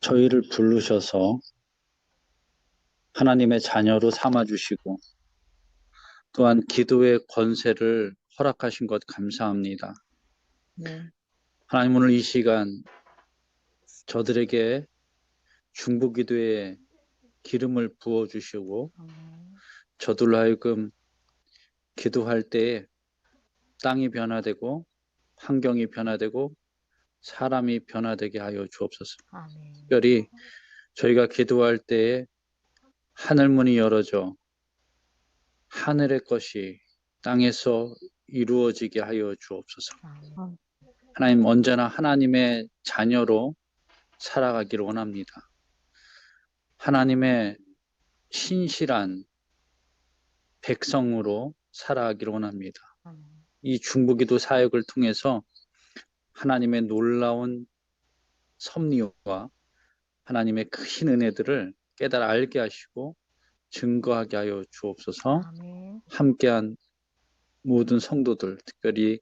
저희를 부르셔서 하나님의 자녀로 삼아주시고 또한 기도의 권세를 허락하신 것 감사합니다. 네. 하나님, 오늘 이 시간 저들에게 중보기도의 기름을 부어주시고 저들로 하여금 기도할 때에 땅이 변화되고 환경이 변화되고 사람이 변화되게 하여 주옵소서. 아멘. 특별히 저희가 기도할 때에 하늘문이 열어져 하늘의 것이 땅에서 이루어지게 하여 주옵소서. 아멘. 하나님, 언제나 하나님의 자녀로 살아가기를 원합니다. 하나님의 신실한 백성으로 살아가기를 원합니다. 아멘. 이 중보기도 사역을 통해서 하나님의 놀라운 섭리와 하나님의 크신 은혜들을 깨달아 알게 하시고 증거하게 하여 주옵소서. 아멘. 함께한 모든 성도들, 특별히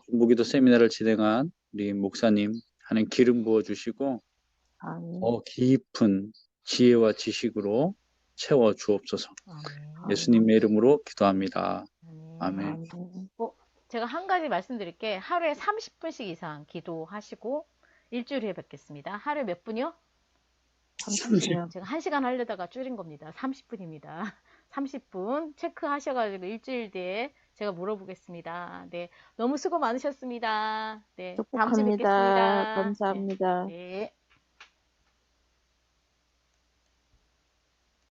중보기도 세미나를 진행한 우리 목사님 하는 기름 부어주시고 아멘. 더 깊은 지혜와 지식으로 채워 주옵소서. 아멘. 예수님의 이름으로 기도합니다. 아멘. 아멘. 제가 한 가지 말씀드릴게. 하루에 30분씩 이상 기도하시고 일주일에 뵙겠습니다. 하루에 몇 분이요? 30분. 제가 1시간 하려다가 줄인 겁니다. 30분입니다. 30분 체크하셔가지고 일주일 뒤에 제가 물어보겠습니다. 네, 너무 수고 많으셨습니다. 네, 다음 주에 축복합니다. 뵙겠습니다. 감사합니다. 네.